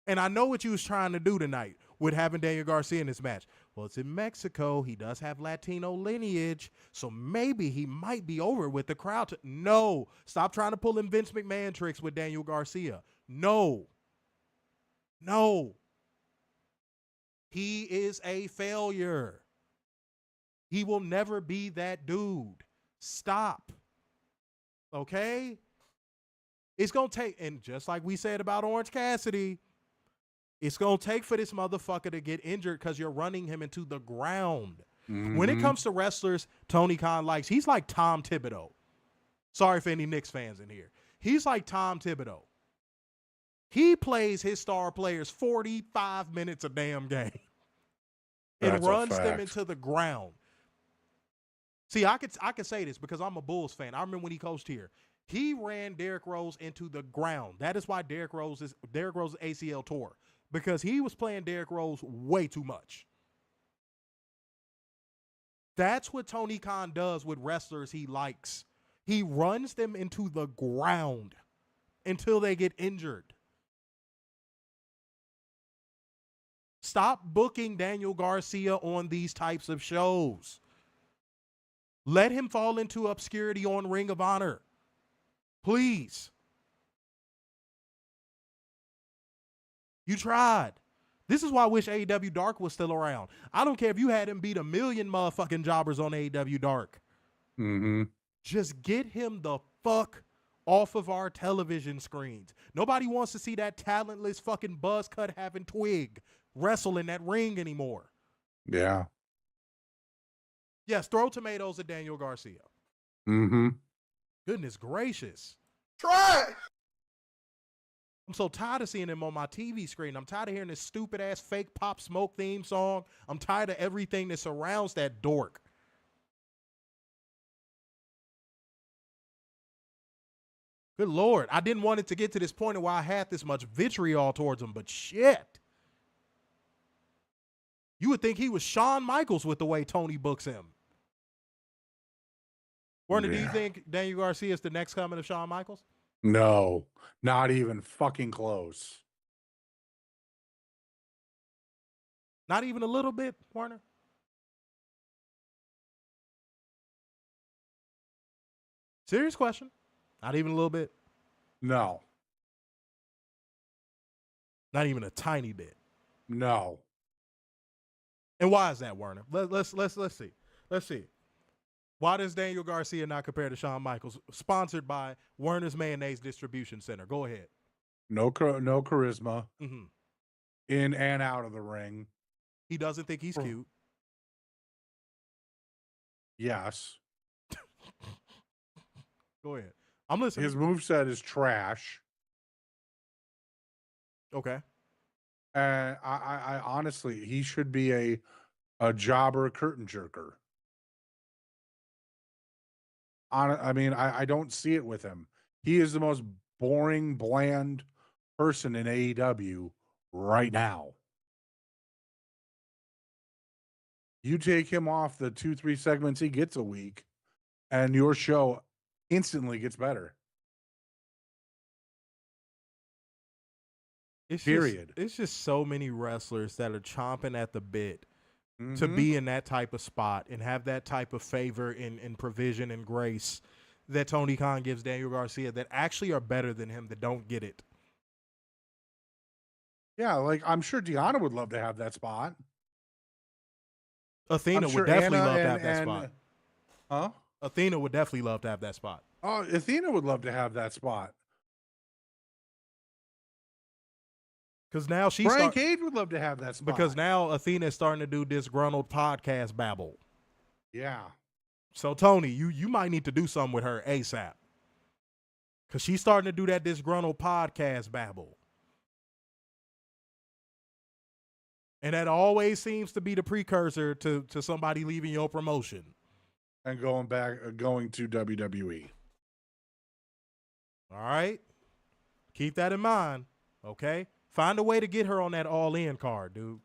And I know what you was trying to do tonight with having Daniel Garcia in this match. Well, it's in Mexico. He does have Latino lineage, so maybe he might be over with the crowd. No. Stop trying to pull in Vince McMahon tricks with Daniel Garcia. No. He is a failure. He will never be that dude. Stop. Okay? It's going to take, and just like we said about Orange Cassidy, it's going to take for this motherfucker to get injured because you're running him into the ground. When it comes to wrestlers, Tony Khan likes, he's like Tom Thibodeau. Sorry for any Knicks fans in here. He's like Tom Thibodeau. He plays his star players 45 minutes a damn game and runs them into the ground. See, I could say this because I'm a Bulls fan. I remember when he coached here. He ran Derrick Rose into the ground. That is why Derrick Rose's ACL tore, because he was playing Derrick Rose way too much. That's what Tony Khan does with wrestlers he likes. He runs them into the ground until they get injured. Stop booking Daniel Garcia on these types of shows. Let him fall into obscurity on Ring of Honor. Please. You tried. This is why I wish AEW Dark was still around. I don't care if you had him beat 1 million motherfucking jobbers on AEW Dark. Mm-hmm. Just get him the fuck off of our television screens. Nobody wants to see that talentless fucking buzz cut having twig wrestle in that ring anymore. Yeah. Yes, throw tomatoes at Daniel Garcia. Mm-hmm. Goodness gracious. Try it. I'm so tired of seeing him on my TV screen. I'm tired of hearing this stupid ass fake Pop Smoke theme song. I'm tired of everything that surrounds that dork. Good Lord. I didn't want it to get to this point where I had this much vitriol towards him, but shit. You would think he was Shawn Michaels with the way Tony books him. Werner, do you think Daniel Garcia is the next coming of Shawn Michaels? No, not even fucking close. Not even a little bit, Werner? Serious question. Not even a little bit. No. Not even a tiny bit. No. And why is that, Werner? Let's see. Let's see. Why does Daniel Garcia not compare to Shawn Michaels? Sponsored by Werner's Mayonnaise Distribution Center. Go ahead. No charisma. Mm-hmm. In and out of the ring. He doesn't think he's cute. Yes. Go ahead. I'm listening. His moveset is trash. Okay. And I honestly, he should be a jobber curtain jerker. I mean, I don't see it with him. He is the most boring, bland person in AEW right now. You take him off the 2-3 segments he gets a week, and your show instantly gets better. Period. It's just so many wrestlers that are chomping at the bit Mm-hmm. to be in that type of spot and have that type of favor and provision and grace that Tony Khan gives Daniel Garcia that actually are better than him that don't get it. Yeah, like I'm sure Deanna would love to have that spot. Athena I'm would sure definitely Anna love to have that spot. Huh? Athena would definitely love to have that spot. Oh, Athena would love to have that spot. Because now she's Brian Cage would love to have that spot. Because now Athena is starting to do disgruntled podcast babble. Yeah. So Tony, you might need to do something with her ASAP. Because she's starting to do that disgruntled podcast babble. And that always seems to be the precursor to somebody leaving your promotion. And going to WWE. All right? Keep that in mind, okay? Find a way to get her on that all-in card, dude.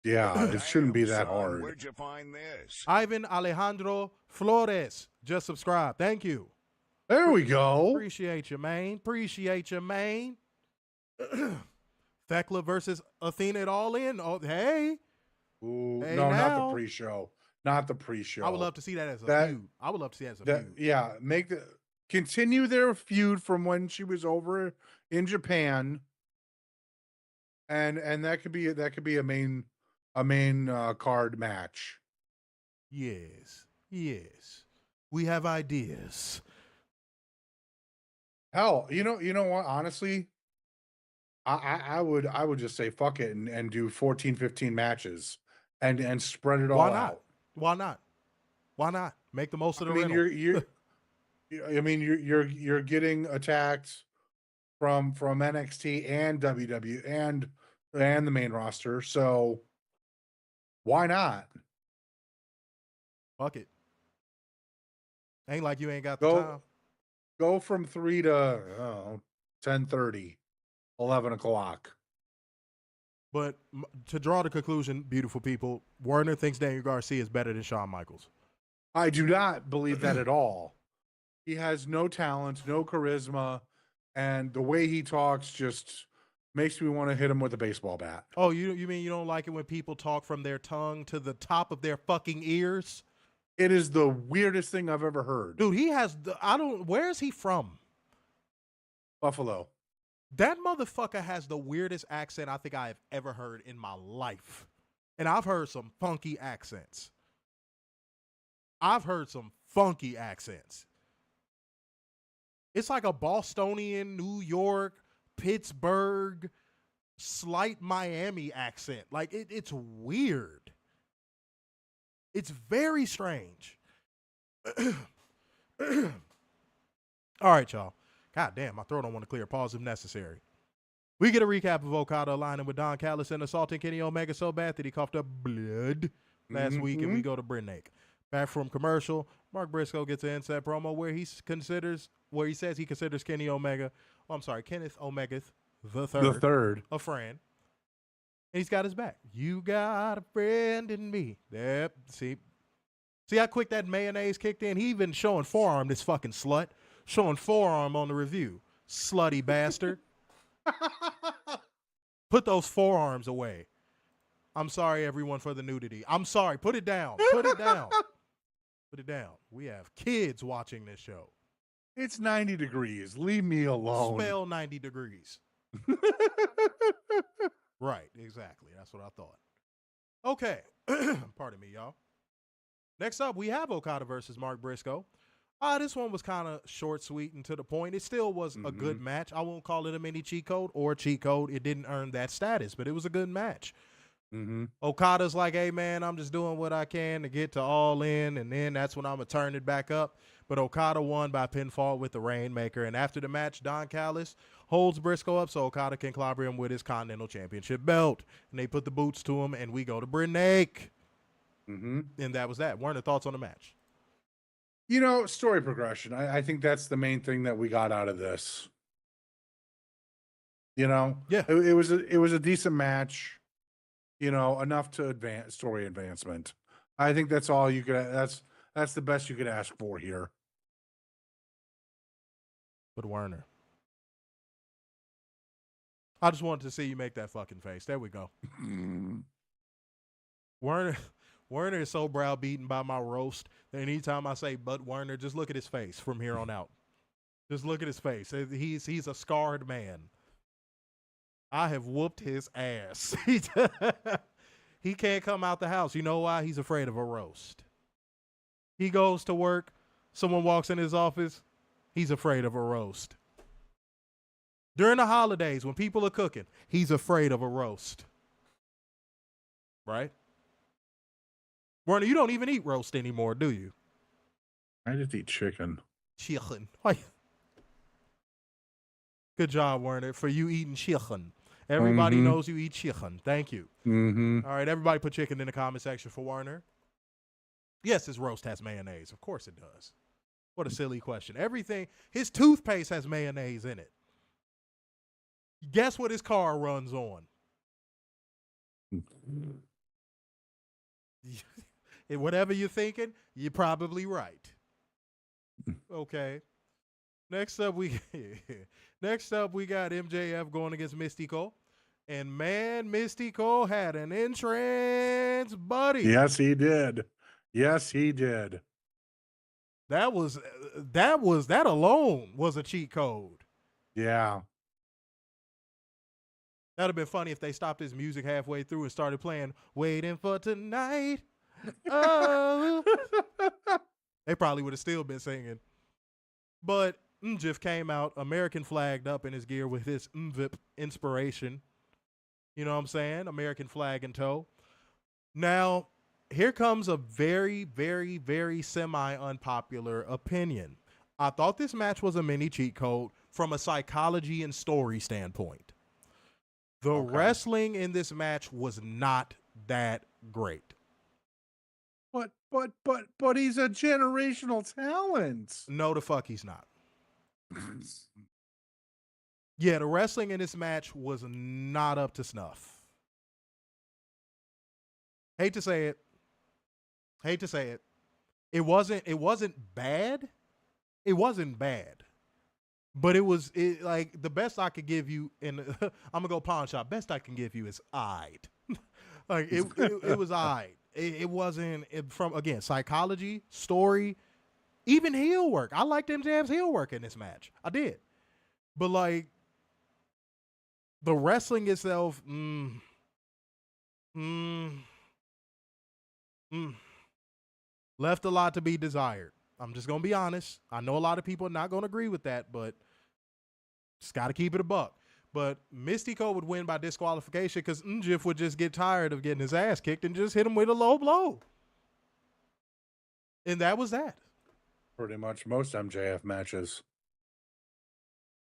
Yeah, it shouldn't be that hard. Where'd you find this? Ivan Alejandro Flores just subscribed. Thank you. There we go. Appreciate you, man. Appreciate you, man. Thekla versus Athena at All In. Oh, hey. Ooh, Hey, no, not now. the pre-show. Not the pre-show. I would love to see that as a feud. I would love to see that as a feud. Yeah, continue their feud from when she was over in Japan. And that could be a main card match. Yes. We have ideas. Hell, you know what? Honestly, I would just say fuck it and do 14, 15 matches and spread it all out. Why not? Make the most of the I mean, rental. you're getting attacked from NXT and WWE and the main roster. So why not? Fuck it. Ain't like you ain't got the time. Go from 3 to 10:30, 11 o'clock. But to draw the conclusion, beautiful people, Werner thinks Daniel Garcia is better than Shawn Michaels. I do not believe that at all. He has no talent, no charisma, and the way he talks just makes me want to hit him with a baseball bat. Oh, you mean you don't like it when people talk from their tongue to the top of their fucking ears? It is the weirdest thing I've ever heard. Dude, he has where is he from? Buffalo. That motherfucker has the weirdest accent I think I have ever heard in my life. And I've heard some funky accents. It's like a Bostonian, New York, Pittsburgh, slight Miami accent. Like, it's weird. It's very strange. All right, y'all. God damn, my throat don't want to clear. Pause if necessary. We get a recap of Okada aligning with Don Callis and assaulting Kenny Omega so bad that he coughed up blood last week, and we go to Brindake. Back from commercial, Mark Briscoe gets an inset promo where he says he considers Kenneth Omega the third a friend. And he's got his back. You got a friend in me. Yep. See how quick that mayonnaise kicked in? He even showing forearm, this fucking slut. Showing forearm on the review. Slutty bastard. Put those forearms away. I'm sorry, everyone, for the nudity. I'm sorry. Put it down. Put it down. Put it down. We have kids watching this show. It's 90 degrees. Leave me alone. Spell 90 degrees. Right, exactly. That's what I thought. Okay. Pardon me, y'all. Next up, we have Okada versus Mark Briscoe. This one was kind of short, sweet, and to the point. It still was a good match. I won't call it a mini cheat code or a cheat code. It didn't earn that status, but it was a good match. Okada's like, hey, man, I'm just doing what I can to get to All In, and then that's when I'm going to turn it back up. But Okada won by pinfall with the Rainmaker, and after the match, Don Callis holds Briscoe up so Okada can clobber him with his Continental Championship belt. And they put the boots to him, and we go to Brindake. And that was that. Werner, thoughts on the match? You know, story progression. I think that's the main thing that we got out of this. You know? Yeah. It was a decent match. You know, enough to advance story advancement. I think that's all you could. That's the best you could ask for here. But Werner, I just wanted to see you make that fucking face. There we go. Werner is so browbeaten by my roast that anytime I say "but Werner," just look at his face from here on out. Just look at his face. He's a scarred man. I have whooped his ass. He can't come out the house. You know why? He's afraid of a roast. He goes to work. Someone walks in his office. He's afraid of a roast. During the holidays, when people are cooking, he's afraid of a roast. Right? Werner, you don't even eat roast anymore, do you? I just eat chicken. Chicken. Good job, Werner, for you eating chicken. Everybody knows you eat chicken. Thank you. All right, everybody put chicken in the comment section for Werner. Yes, his roast has mayonnaise. Of course it does. What a silly question. Everything, his toothpaste has mayonnaise in it. Guess what his car runs on? Whatever you're thinking, you're probably right. Okay. Next up, we got MJF going against Mistico. And man, Mistico had an entrance, buddy. Yes, he did. That alone was a cheat code. Yeah. That'd have been funny if they stopped his music halfway through and started playing "Waiting for Tonight." Oh. They probably would have still been singing. But MJF came out, American flagged up in his gear with his MVIP inspiration. You know what I'm saying? American flag in tow. Now, here comes a very, very, very semi-unpopular opinion. I thought this match was a mini cheat code from a psychology and story standpoint. The wrestling in this match was not that great. But he's a generational talent. No, the fuck he's not. Yeah, the wrestling in this match was not up to snuff. Hate to say it. It wasn't bad. It wasn't bad, but it like the best I could give you. And I'm gonna go pawn shop. Best I can give you is eyed. Like it was eyed. It wasn't from again psychology, story, even heel work. I liked MJF's heel work in this match. I did, but like the wrestling itself, left a lot to be desired. I'm just going to be honest. I know a lot of people are not going to agree with that, but just got to keep it a buck. But Mistico would win by disqualification because MJF would just get tired of getting his ass kicked and just hit him with a low blow. And that was that. Pretty much most MJF matches.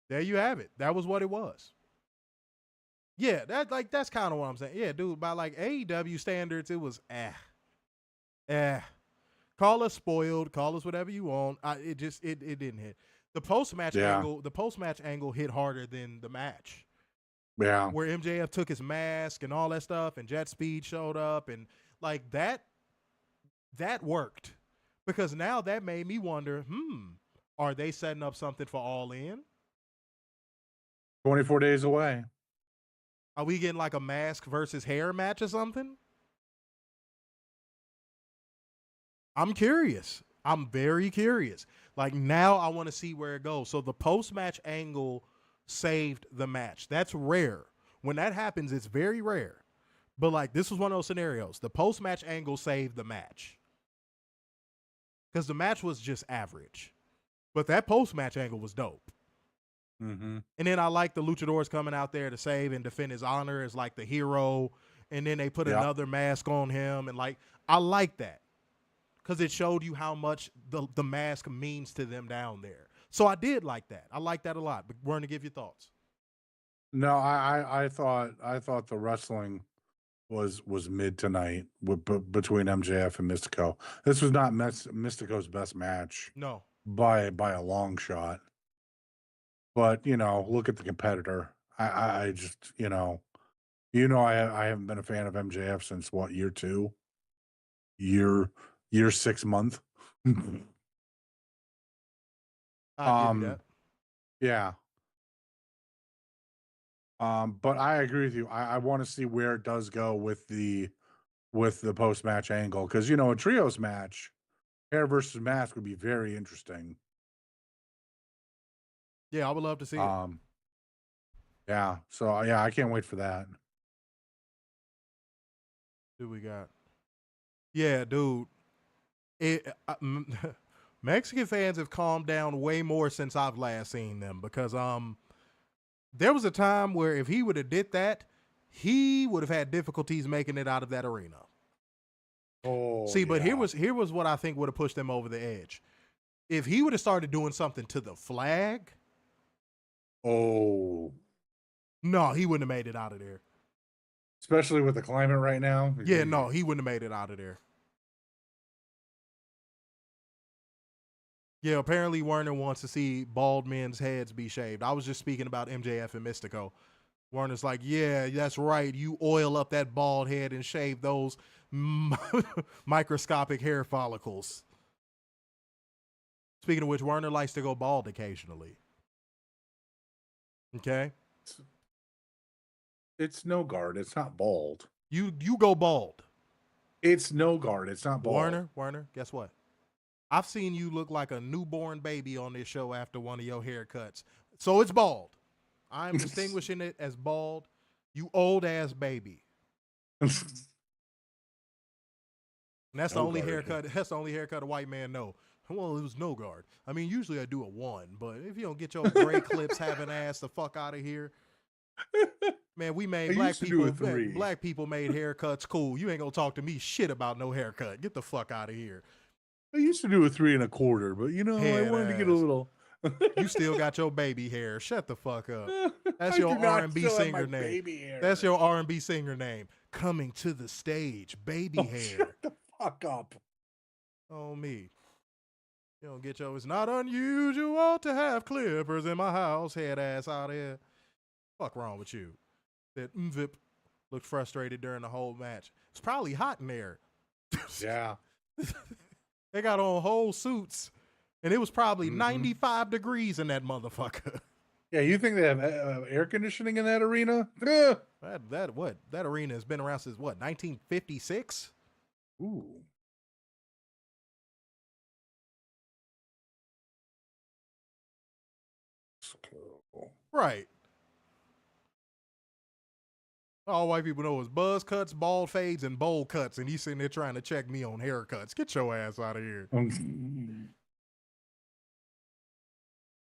There you have it. That was what it was. Yeah, that's kind of what I'm saying. Yeah, dude, by like AEW standards, it was Call us spoiled, call us whatever you want. It didn't hit. The post-match angle hit harder than the match. Yeah. Where MJF took his mask and all that stuff and Jet Speed showed up and like that worked. Because now that made me wonder, are they setting up something for All In? 24 days away. Are we getting like a mask versus hair match or something? I'm curious. I'm very curious. Like now I want to see where it goes. So the post-match angle saved the match. That's rare. When that happens, it's very rare. But like this was one of those scenarios. The post-match angle saved the match. Because the match was just average. But that post-match angle was dope. Mm-hmm. And then I like the luchadors coming out there to save and defend his honor as like the hero. And then they put another mask on him. And like, I like that. Because it showed you how much the mask means to them down there. So I did like that. I like that a lot. But Werner, give your thoughts. No, I thought the wrestling was mid tonight between MJF and Mistico. This was not Mistico's best match. No. By a long shot. But, look at the competitor. I just, I haven't been a fan of MJF since what, year 2? Year 6 month. I give you that. Yeah. But I agree with you. I want to see where it does go with the post-match angle. Because, a trios match, hair versus mask would be very interesting. Yeah, I would love to see it. Yeah. So, yeah, I can't wait for that. Who we got? Yeah, dude. Mexican fans have calmed down way more since I've last seen them because there was a time where if he would have did that, he would have had difficulties making it out of that arena. Oh, see, but here was what I think would have pushed them over the edge. If he would have started doing something to the flag, no, he wouldn't have made it out of there. Especially with the climate right now. Yeah, no, he wouldn't have made it out of there. Yeah, apparently Werner wants to see bald men's heads be shaved. I was just speaking about MJF and Mistico. Werner's like, yeah, that's right. You oil up that bald head and shave those microscopic hair follicles. Speaking of which, Werner likes to go bald occasionally. Okay? It's no guard. It's not bald. You go bald. It's no guard. It's not bald. Werner, guess what? I've seen you look like a newborn baby on this show after one of your haircuts. So it's bald. I'm distinguishing it as bald. You old ass baby. And that's the only haircut. That's the only haircut a white man know. Well, it was no guard. I mean, usually I do a 1, but if you don't get your gray clips having ass the fuck out of here, man, we made black people made haircuts cool. You ain't gonna talk to me shit about no haircut. Get the fuck out of here. I used to do a 3 1/4, but I wanted to get a little. You still got your baby hair. Shut the fuck up. That's your R&B singer name. That's your R&B singer name. Coming to the stage, baby hair. Shut the fuck up. Oh me. You don't get your. It's not unusual to have clippers in my house. Head ass out here. Fuck wrong with you? That Vip looked frustrated during the whole match. It's probably hot in there. Yeah. They got on whole suits And it was probably 95 degrees in that motherfucker. Yeah, you think they have air conditioning in that arena? Ugh. That arena has been around since what, 1956? Ooh. Right. All white people know is buzz cuts, bald fades, and bowl cuts, and he's sitting there trying to check me on haircuts. Get your ass out of here.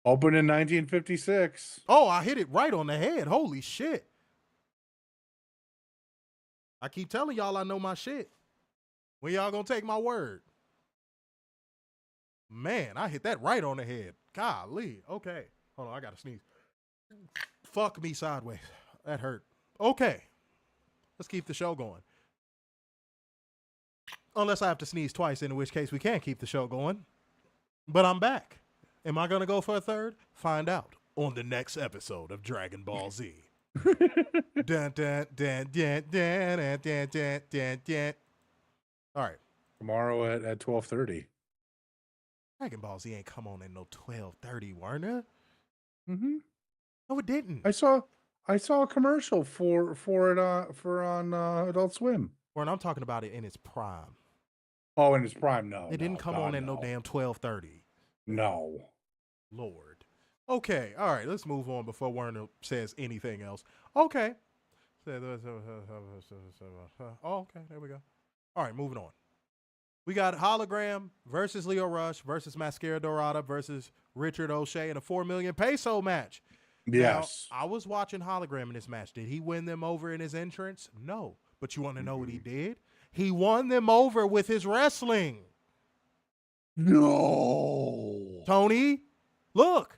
Opened in 1956. Oh, I hit it right on the head. Holy shit. I keep telling y'all I know my shit. When y'all gonna take my word? Man, I hit that right on the head. Golly. Okay. Hold on, I gotta sneeze. Fuck me sideways. That hurt. Okay. Let's keep the show going. Unless I have to sneeze twice, in which case we can't keep the show going. But I'm back. Am I gonna go for a third? Find out on the next episode of Dragon Ball Z. Dun, dun, dun, dun, dun, dun, dun, dun, dun, dun. All right. Tomorrow at 12:30. Dragon Ball Z ain't come on at no 12:30, Werner. Mm-hmm. No, it didn't. I saw a commercial for it on Adult Swim. Werner, I'm talking about it in its prime. Oh, in its prime, no. It didn't come God, on at no damn 12:30. No. Lord. Okay, all right, let's move on before Werner says anything else. Okay. Oh, okay, there we go. All right, moving on. We got Hologram versus Lio Rush versus Mascara Dorada versus Richard O'Shea in a 4 million peso match. Yes. Now, I was watching Hologram in this match. Did he win them over in his entrance? No. But you want to know what he did? He won them over with his wrestling. No. Tony, look.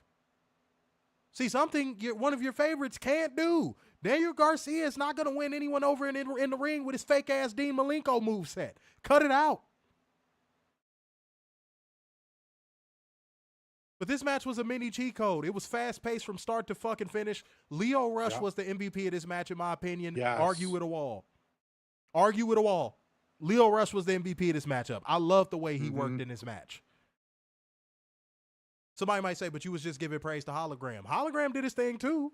See, something one of your favorites can't do. Daniel Garcia is not going to win anyone over in the ring with his fake-ass Dean Malenko moveset. Cut it out. But this match was a mini cheat code. It was fast-paced from start to fucking finish. Lio Rush was the MVP of this match, in my opinion. Yes. Argue with a wall. Argue with a wall. Lio Rush was the MVP of this matchup. I love the way he worked in this match. Somebody might say, but you was just giving praise to Hologram. Hologram did his thing too.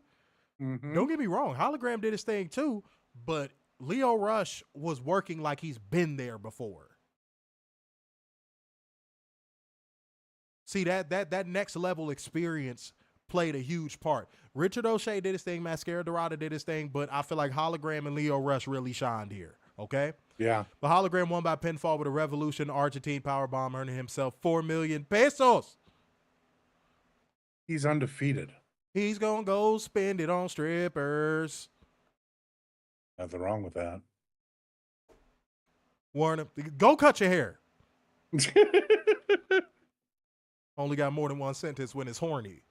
Don't get me wrong. Hologram did his thing too, but Lio Rush was working like he's been there before. See, that next level experience played a huge part. Richard O'Shea did his thing. Mascara Dorada did his thing, but I feel like Hologram and Lio Rush really shined here. Okay? Yeah. The Hologram won by pinfall with a Revolution Argentine powerbomb, earning himself 4 million pesos. He's undefeated. He's going to go spend it on strippers. Nothing wrong with that. Warner, go cut your hair. Only got more than one sentence when it's horny.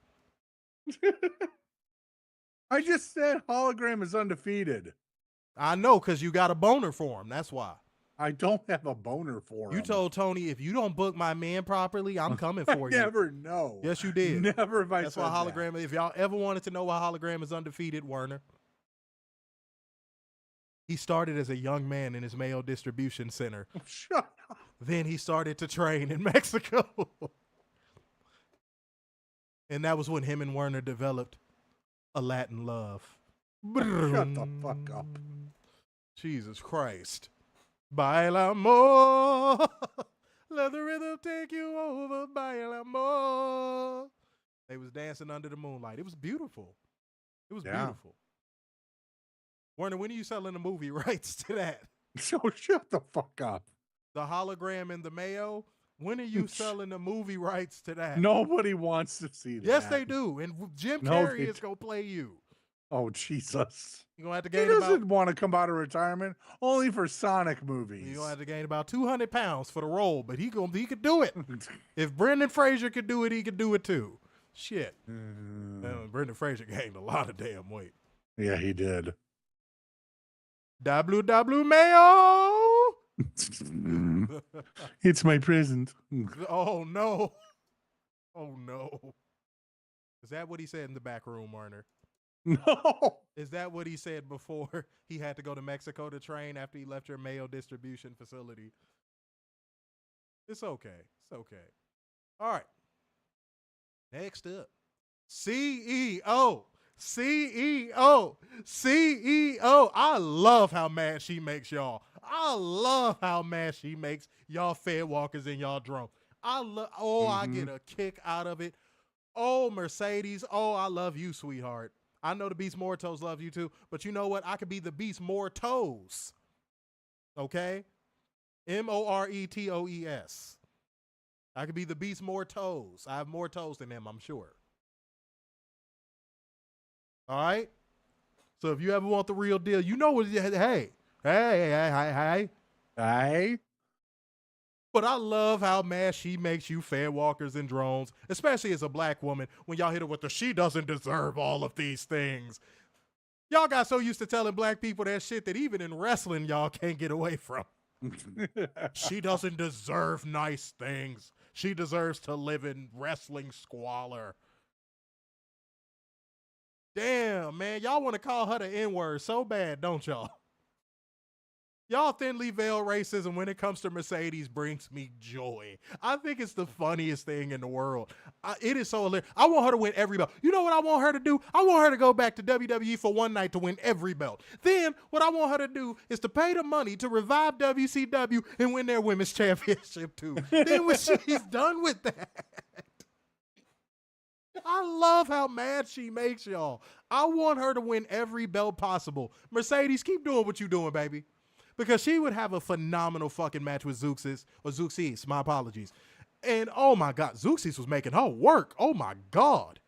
I just said Hologram is undefeated. I know, because you got a boner for him. That's why. I don't have a boner for him. You told Tony, if you don't book my man properly, I'm coming for you. Never know. Yes, you did. Never have I That's said why Hologram, that. if y'all ever wanted to know why Hologram is undefeated, Werner, he started as a young man in his male distribution center. Shut up. Then he started to train in Mexico. And that was when him and Werner developed a Latin love. Shut the fuck up. Jesus Christ. Baila more. Let the rhythm take you over. Baila more. They was dancing under the moonlight. It was beautiful. It was beautiful. Werner, when are you selling the movie rights to that? So shut the fuck up. The Hologram and the Mayo? When are you selling the movie rights to that? Nobody wants to see that. Yes, they do. And Jim Carrey is going to play you. Oh, Jesus. You're going to have to He gain doesn't want to come out of retirement only for Sonic movies. You're going to have to gain about 200 pounds for the role, but he could do it. If Brendan Fraser could do it, he could do it too. Shit. Brendan Fraser gained a lot of damn weight. Yeah, he did. WW Mayo. It's my present. Oh, no. Oh, no. Is that what he said in the back room, Werner? No. Is that what he said before he had to go to Mexico to train after he left your Mayo distribution facility? It's okay. It's okay. All right. Next up, CEO. CEO. CEO. I love how mad she makes y'all. I love how mad she makes y'all fair walkers and y'all drone. I get a kick out of it. Oh, Mercedes. Oh, I love you, sweetheart. I know the Beast Mortos love you too, but you know what? I could be the Beast Mortos. Okay? Moretoes. I could be the Beast Mortos. I have more toes than him, I'm sure. All right? So if you ever want the real deal, you know what, hey. But I love how mad she makes you fair walkers and drones, especially as a black woman, when y'all hit her with the she doesn't deserve all of these things. Y'all got so used to telling black people that shit that even in wrestling, y'all can't get away from. She doesn't deserve nice things. She deserves to live in wrestling squalor. Damn, man. Y'all want to call her the N-word so bad, don't y'all? Y'all thinly veiled racism when it comes to Mercedes brings me joy. I think it's the funniest thing in the world. It is so hilarious. I want her to win every belt. You know what I want her to do? I want her to go back to WWE for one night to win every belt. Then what I want her to do is to pay the money to revive WCW and win their women's championship too. Then when she's done with that, I love how mad she makes y'all. I want her to win every belt possible. Mercedes, keep doing what you're doing, baby. Because she would have a phenomenal fucking match with Zeuxis, my apologies. And oh my God, Zeuxis was making her work. Oh my God.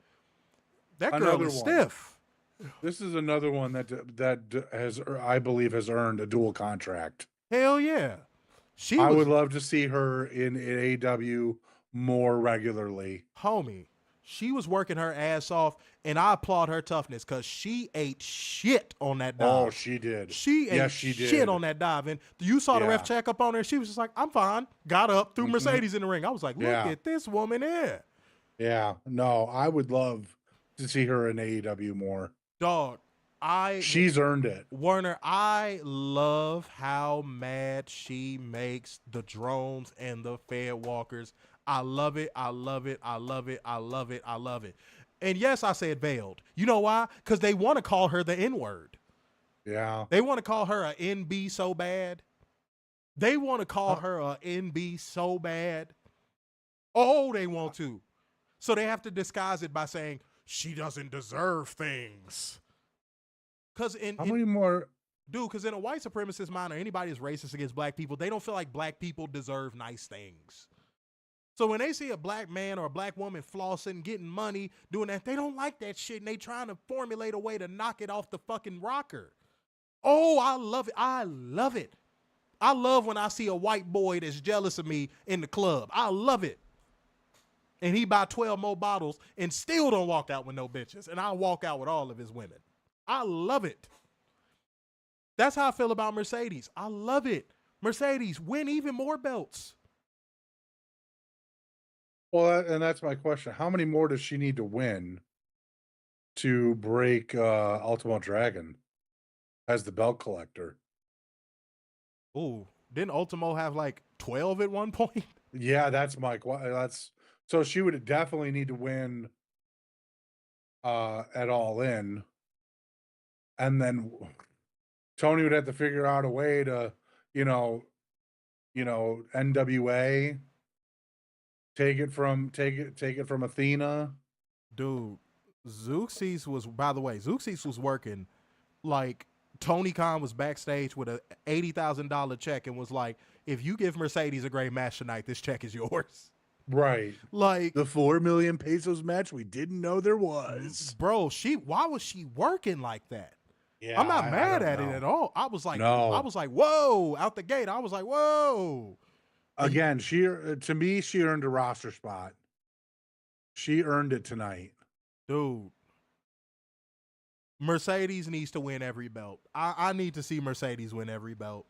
That girl is stiff. This is another one that has, I believe, has earned a dual contract. Hell yeah. I would love to see her in AEW more regularly. Homie, she was working her ass off, and I applaud her toughness because she ate shit on that dive. Oh, she did. She ate shit on that dive. And you saw the ref check up on her. She was just like, I'm fine. Got up, threw Mercedes in the ring. I was like, look at this woman here. Yeah. No, I would love to see her in AEW more. Dog, she's earned it. Werner, I love how mad she makes the drones and the fair walkers. I love it. I love it. I love it. I love it. I love it. And yes, I said veiled. You know why? Because they want to call her the N-word. Yeah. They want to call her a NB so bad. They want to call her a NB so bad. Oh, they want to. So they have to disguise it by saying she doesn't deserve things. Because how many more? Dude, because in a white supremacist mind or anybody that's racist against black people, they don't feel like black people deserve nice things. So when they see a black man or a black woman flossing, getting money, doing that, they don't like that shit, and they trying to formulate a way to knock it off the fucking rocker. Oh, I love it. I love it. I love when I see a white boy that's jealous of me in the club. I love it. And he buy 12 more bottles and still don't walk out with no bitches, and I walk out with all of his women. I love it. That's how I feel about Mercedes. I love it. Mercedes, win even more belts. Well, and that's my question. How many more does she need to win to break Ultimo Dragon as the belt collector? Ooh, didn't Ultimo have like 12 at one point? Yeah, that's my so she would definitely need to win at All In. And then Tony would have to figure out a way to, NWA take it from Athena. Dude, Zeuxis was working like Tony Khan was backstage with a $80,000 check and was like, if you give Mercedes a great match tonight, this check is yours. Right. Like the 4 million pesos match we didn't know there was. Bro, why was she working like that? Yeah, I'm not mad at it at all. I was like, whoa, out the gate. I was like, whoa. Again, to me, she earned a roster spot. She earned it tonight. Dude. Mercedes needs to win every belt. I need to see Mercedes win every belt.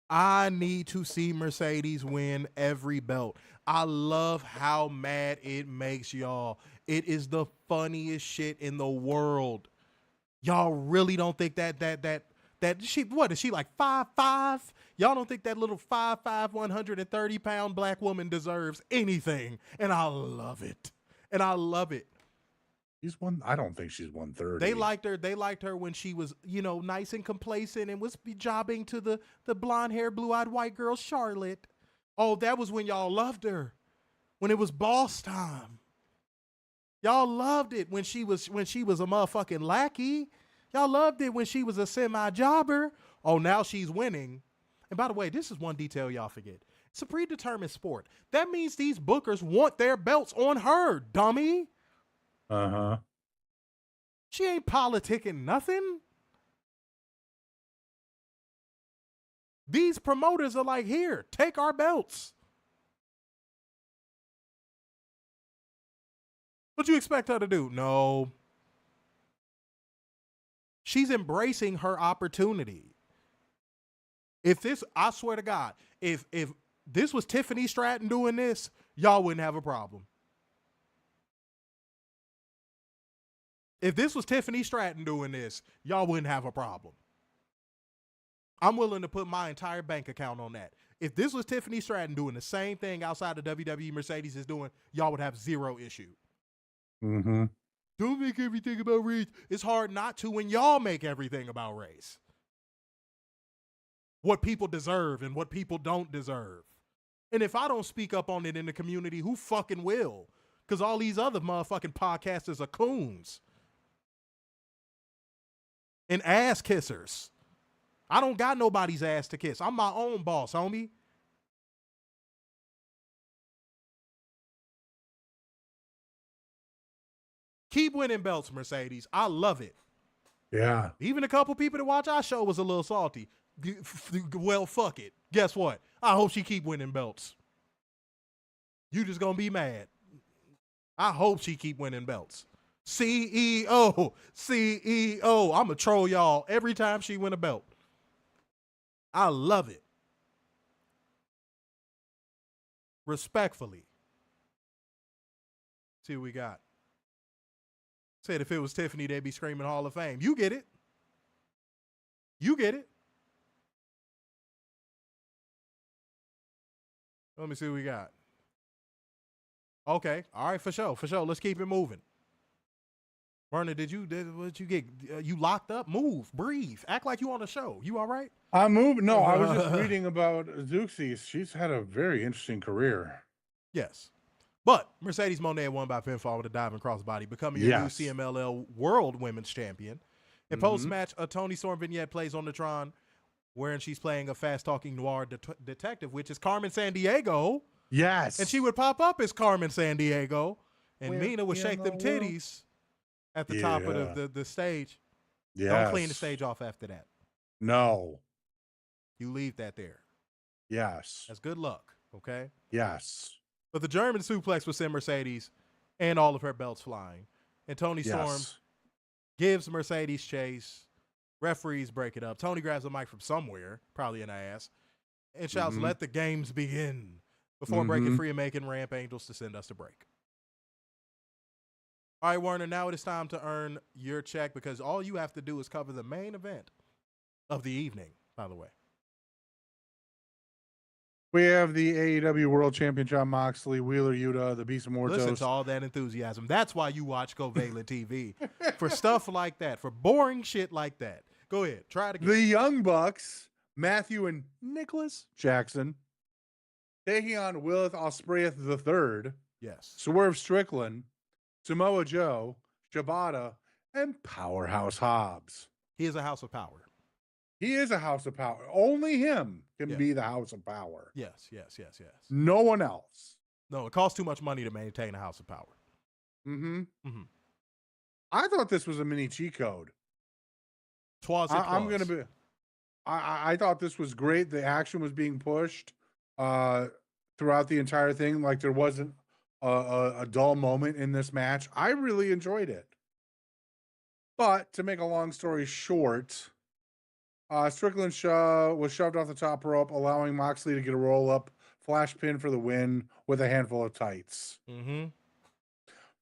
I need to see Mercedes win every belt. I love how mad it makes y'all. It is the funniest shit in the world. Y'all really don't think that she, what is she, like 5'5"? Y'all don't think that little 5'5", 130-pound black woman deserves anything. And I love it. And I love it. I don't think she's 130. They liked her. They liked her when she was, nice and complacent and was jobbing to the blonde hair, blue-eyed white girl, Charlotte. Oh, that was when y'all loved her. When it was boss time. Y'all loved it when she was a motherfucking lackey. Y'all loved it when she was a semi-jobber. Oh, now she's winning. And by the way, this is one detail y'all forget. It's a predetermined sport. That means these bookers want their belts on her, dummy. Uh-huh. She ain't politicking nothing. These promoters are like, here, take our belts. What you expect her to do? No. She's embracing her opportunity. I swear to God, if this was Tiffany Stratton doing this, y'all wouldn't have a problem. If this was Tiffany Stratton doing this, y'all wouldn't have a problem. I'm willing to put my entire bank account on that. If this was Tiffany Stratton doing the same thing outside of WWE Mercedes is doing, y'all would have zero issue. Mm-hmm. Don't make everything about race. It's hard not to when y'all make everything about race. What people deserve and what people don't deserve. And if I don't speak up on it in the community, who fucking will? Because all these other motherfucking podcasters are coons. And ass kissers. I don't got nobody's ass to kiss. I'm my own boss, homie. Keep winning belts, Mercedes. I love it. Yeah. Even a couple people that watch our show was a little salty. Well, fuck it. Guess what? I hope she keep winning belts. You just gonna be mad. I hope she keep winning belts. CEO. I'ma troll y'all every time she win a belt. I love it. Respectfully. See what we got. Said if it was Tiffany, they'd be screaming Hall of Fame. You get it. You get it. Let me see what we got. Okay. All right, for sure. For sure. Let's keep it moving. Werner, what you get? You locked up? Move. Breathe. Act like you on a show. You all right? I'm moving. No, I was just reading about Zeuxis. She's had a very interesting career. Yes. But Mercedes Mone won by pinfall with a diving crossbody, becoming your new CMLL World Women's Champion. In post-match, a Toni Storm vignette plays on the Tron, wherein she's playing a fast-talking noir detective, which is Carmen Sandiego. Yes. And she would pop up as Carmen Sandiego, and Mina would shake them titties at the top of the stage. Yes. Don't clean the stage off after that. No. You leave that there. Yes. That's good luck, okay? Yes. But the German suplex would send Mercedes and all of her belts flying. And Toni Storm gives Mercedes chase. Referees break it up. Toni grabs the mic from somewhere, probably in her ass, and shouts, "Let the games begin," before breaking free and making Ramp Angels to send us to break. All right, Werner, now it is time to earn your check because all you have to do is cover the main event of the evening, by the way. We have the AEW World Champion Jon Moxley, Wheeler Yuta, the Beast of Mortos. Listen to all that enthusiasm. That's why you watch CovalentTV. For stuff like that, for boring shit like that. Go ahead. Try it again. The Young Bucks, Matthew and Nicholas Jackson, taking on Willith Ospreay III. Yes. Swerve Strickland, Samoa Joe, Shibata, and Powerhouse Hobbs. He is a house of power. He is a house of power. Only him can be the house of power. Yes. No one else. No, it costs too much money to maintain a house of power. I thought this was a mini cheat code. I thought this was great. The action was being pushed throughout the entire thing. Like there wasn't a dull moment in this match. I really enjoyed it. But to make a long story short, Strickland was shoved off the top rope, allowing Moxley to get a roll-up flash pin for the win with a handful of tights.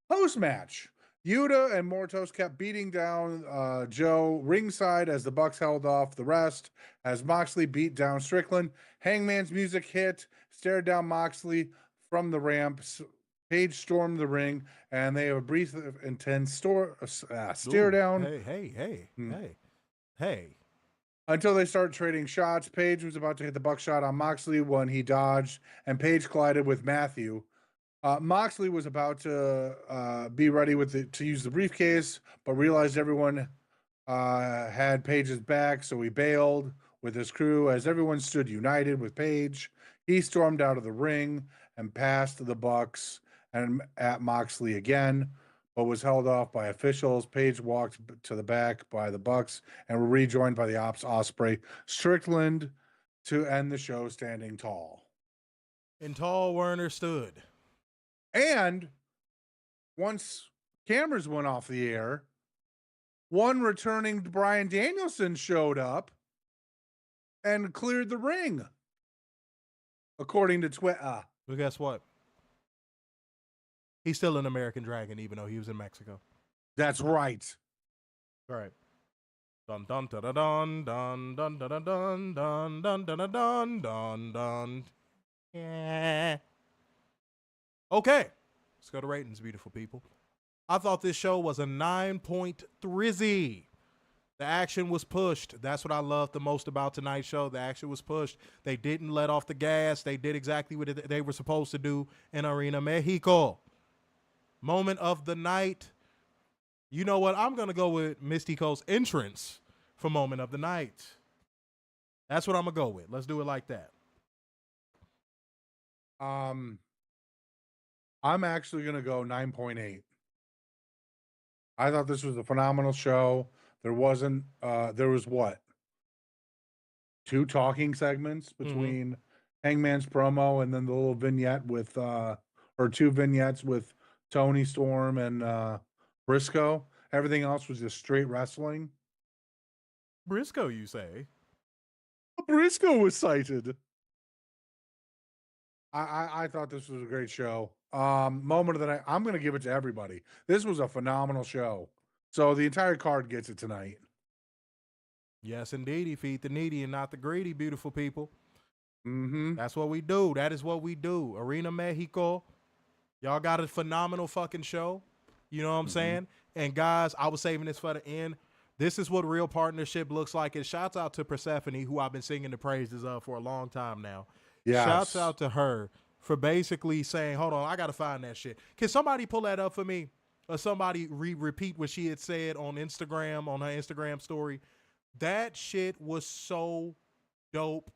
Post-match, Yuta and Mortos kept beating down Joe ringside as the Bucks held off the rest. As Moxley beat down Strickland, Hangman's music hit, stared down Moxley from the ramp, Paige stormed the ring, and they have a brief, intense stare Ooh, down. Hey. Until they start trading shots. Paige was about to hit the buckshot on Moxley when he dodged, and Paige collided with Matthew. Moxley was about to be ready to use the briefcase, but realized everyone had Paige's back, so he bailed with his crew. As everyone stood united with Paige, he stormed out of the ring and passed the Bucks and at Moxley again, but was held off by officials. Paige walked to the back by the Bucks and were rejoined by the Opps, Ospreay, Strickland to end the show standing tall. And tall Werner stood. And once cameras went off the air, one returning Bryan Danielson showed up and cleared the ring, according to Twitter. But guess what? He's still an American Dragon, even though he was in Mexico. That's right. All right. Dun dun dun dun dun dun dun dun dun dun dun dun dun dun. Yeah. Okay. Let's go to ratings, beautiful people. I thought this show was a 9.3. The action was pushed. That's what I loved the most about tonight's show. The action was pushed. They didn't let off the gas. They did exactly what they were supposed to do in Arena Mexico. Moment of the night. You know what? I'm going to go with Mistico's entrance for moment of the night. That's what I'm going to go with. Let's do it like that. I'm actually going to go 9.8. I thought this was a phenomenal show. There was what? 2 talking segments between Hangman's promo and then the little vignette with, or 2 vignettes with Tony Storm and Briscoe. Everything else was just straight wrestling. Briscoe, you say? Briscoe was cited. I thought this was a great show. Moment of the night. I'm going to give it to everybody. This was a phenomenal show. So the entire card gets it tonight. Yes, indeed. Feed the needy and not the greedy, beautiful people. Mm-hmm. That's what we do. That is what we do. Arena Mexico. Y'all got a phenomenal fucking show. You know what I'm saying? And guys, I was saving this for the end. This is what real partnership looks like. And shouts out to Persephone, who I've been singing the praises of for a long time now. Yes. Shouts out to her for basically saying, hold on, I got to find that shit. Can somebody pull that up for me? Or somebody repeat what she had said on Instagram, on her Instagram story. That shit was so dope.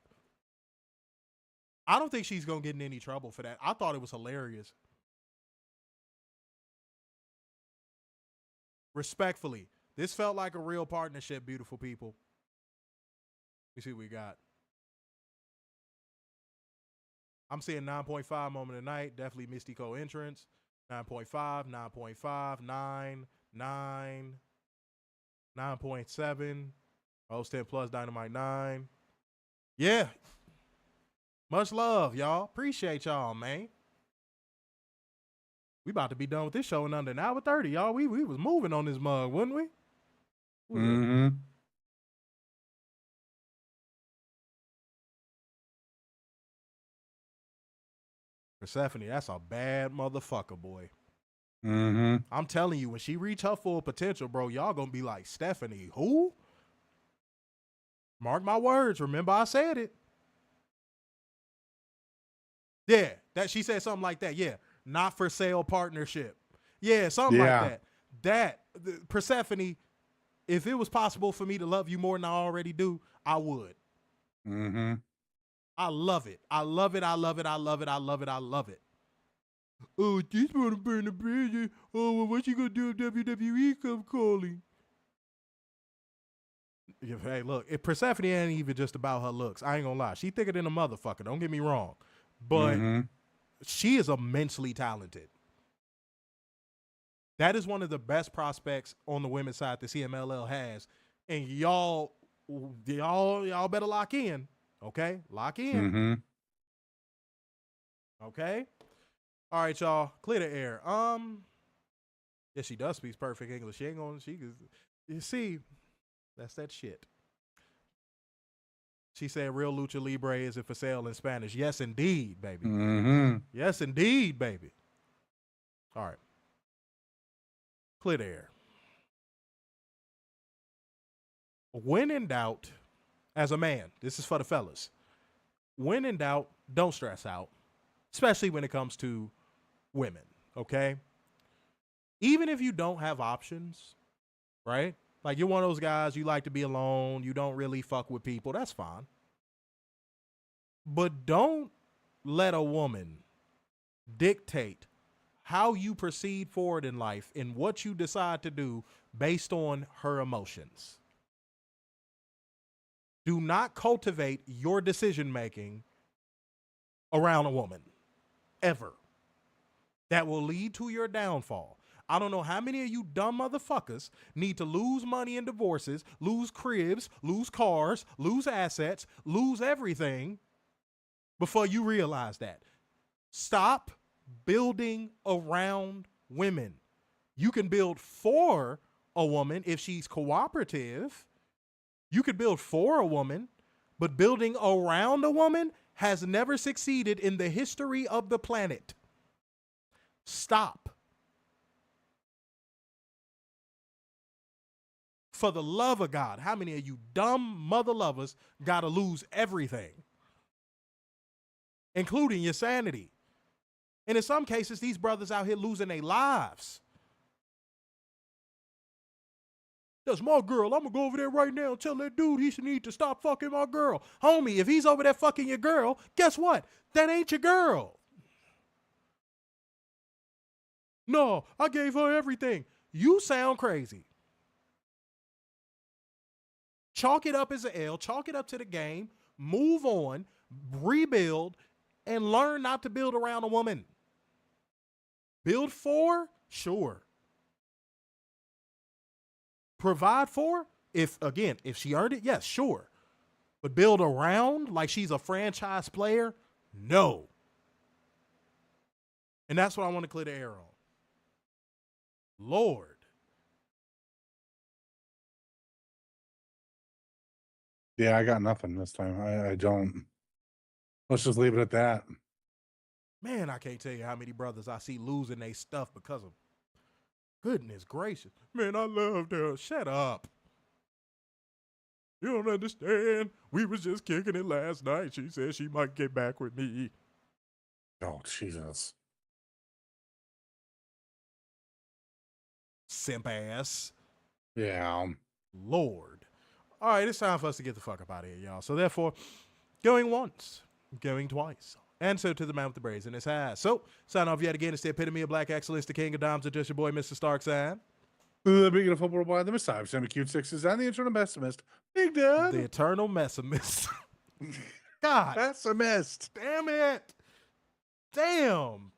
I don't think she's going to get in any trouble for that. I thought it was hilarious. Respectfully, this felt like a real partnership, beautiful people. Let me see what we got. I'm seeing 9.5 moment of the night. Definitely Mistico entrance. 9.5, 9.5, 9, 9, 9.7. Host 10 plus Dynamite 9. Yeah. Much love, y'all. Appreciate y'all, man. We about to be done with this show in under an hour 30, y'all. We was moving on this mug, wasn't we? Mm-hmm. Persephone, that's a bad motherfucker, boy. Mm-hmm. I'm telling you, when she reach her full potential, bro, y'all gonna be like, Stephanie, who? Mark my words. Remember I said it. Yeah, that she said something like that. Yeah, not for sale partnership. Yeah, something like that. Persephone, if it was possible for me to love you more than I already do, I would. Mm-hmm. I love it. I love it. I love it. I love it. I love it. I love it. Oh, this want to burn the bridge. Oh, well, what you gonna do if WWE come calling? Hey, look, if Persephone ain't even just about her looks. I ain't gonna lie. She thicker than a motherfucker. Don't get me wrong. But she is immensely talented. That is one of the best prospects on the women's side the CMLL has. And y'all better lock in. Okay? Lock in. Mm-hmm. Okay? All right, y'all. Clear the air. Yeah, she does speak perfect English. She ain't gonna, you see, that's that shit. She said real Lucha Libre isn't for sale in Spanish. Yes, indeed, baby. Mm-hmm. Yes, indeed, baby. All right. Clear the air. When in doubt, as a man, this is for the fellas. When in doubt, don't stress out, especially when it comes to women, okay? Even if you don't have options, right? Like you're one of those guys, you like to be alone, you don't really fuck with people, that's fine. But don't let a woman dictate how you proceed forward in life and what you decide to do based on her emotions. Do not cultivate your decision making around a woman, ever. That will lead to your downfall. I don't know how many of you dumb motherfuckers need to lose money in divorces, lose cribs, lose cars, lose assets, lose everything before you realize that. Stop building around women. You can build for a woman if she's cooperative. You could build for a woman, but building around a woman has never succeeded in the history of the planet. Stop. For the love of God, how many of you dumb mother lovers gotta lose everything, including your sanity? And in some cases, these brothers out here losing their lives. That's my girl. I'm going to go over there right now and tell that dude he should need to stop fucking my girl. Homie, if he's over there fucking your girl, guess what? That ain't your girl. No, I gave her everything. You sound crazy. Chalk it up as an L. Chalk it up to the game. Move on. Rebuild. And learn not to build around a woman. Build for? Sure. Provide for? If she earned it, yes, sure. But build around like she's a franchise player? No. And that's what I want to clear the air on. Lord. Yeah, I got nothing this time. I don't. Let's just leave it at that. Man, I can't tell you how many brothers I see losing their stuff because of, goodness gracious. Man, I loved her. Shut up. You don't understand. We was just kicking it last night. She said she might get back with me. Oh, Jesus. Simp ass. Yeah. Lord. All right, it's time for us to get the fuck up out of here, y'all. So therefore, going once, going twice. And so to the man with the braids in his hat. So, sign off yet again. It's the epitome of black excellence, the king of dimes, just your boy, Mr. Starksan. The big football boy, the Messiah, Sammy Cute Sixes, and the eternal pessimist, Big Dad. The eternal pessimist. God. Pessimist. Damn it. Damn.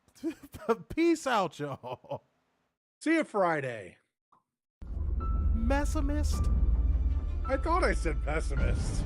Peace out, y'all. See you Friday. Pessimist? I thought I said pessimist.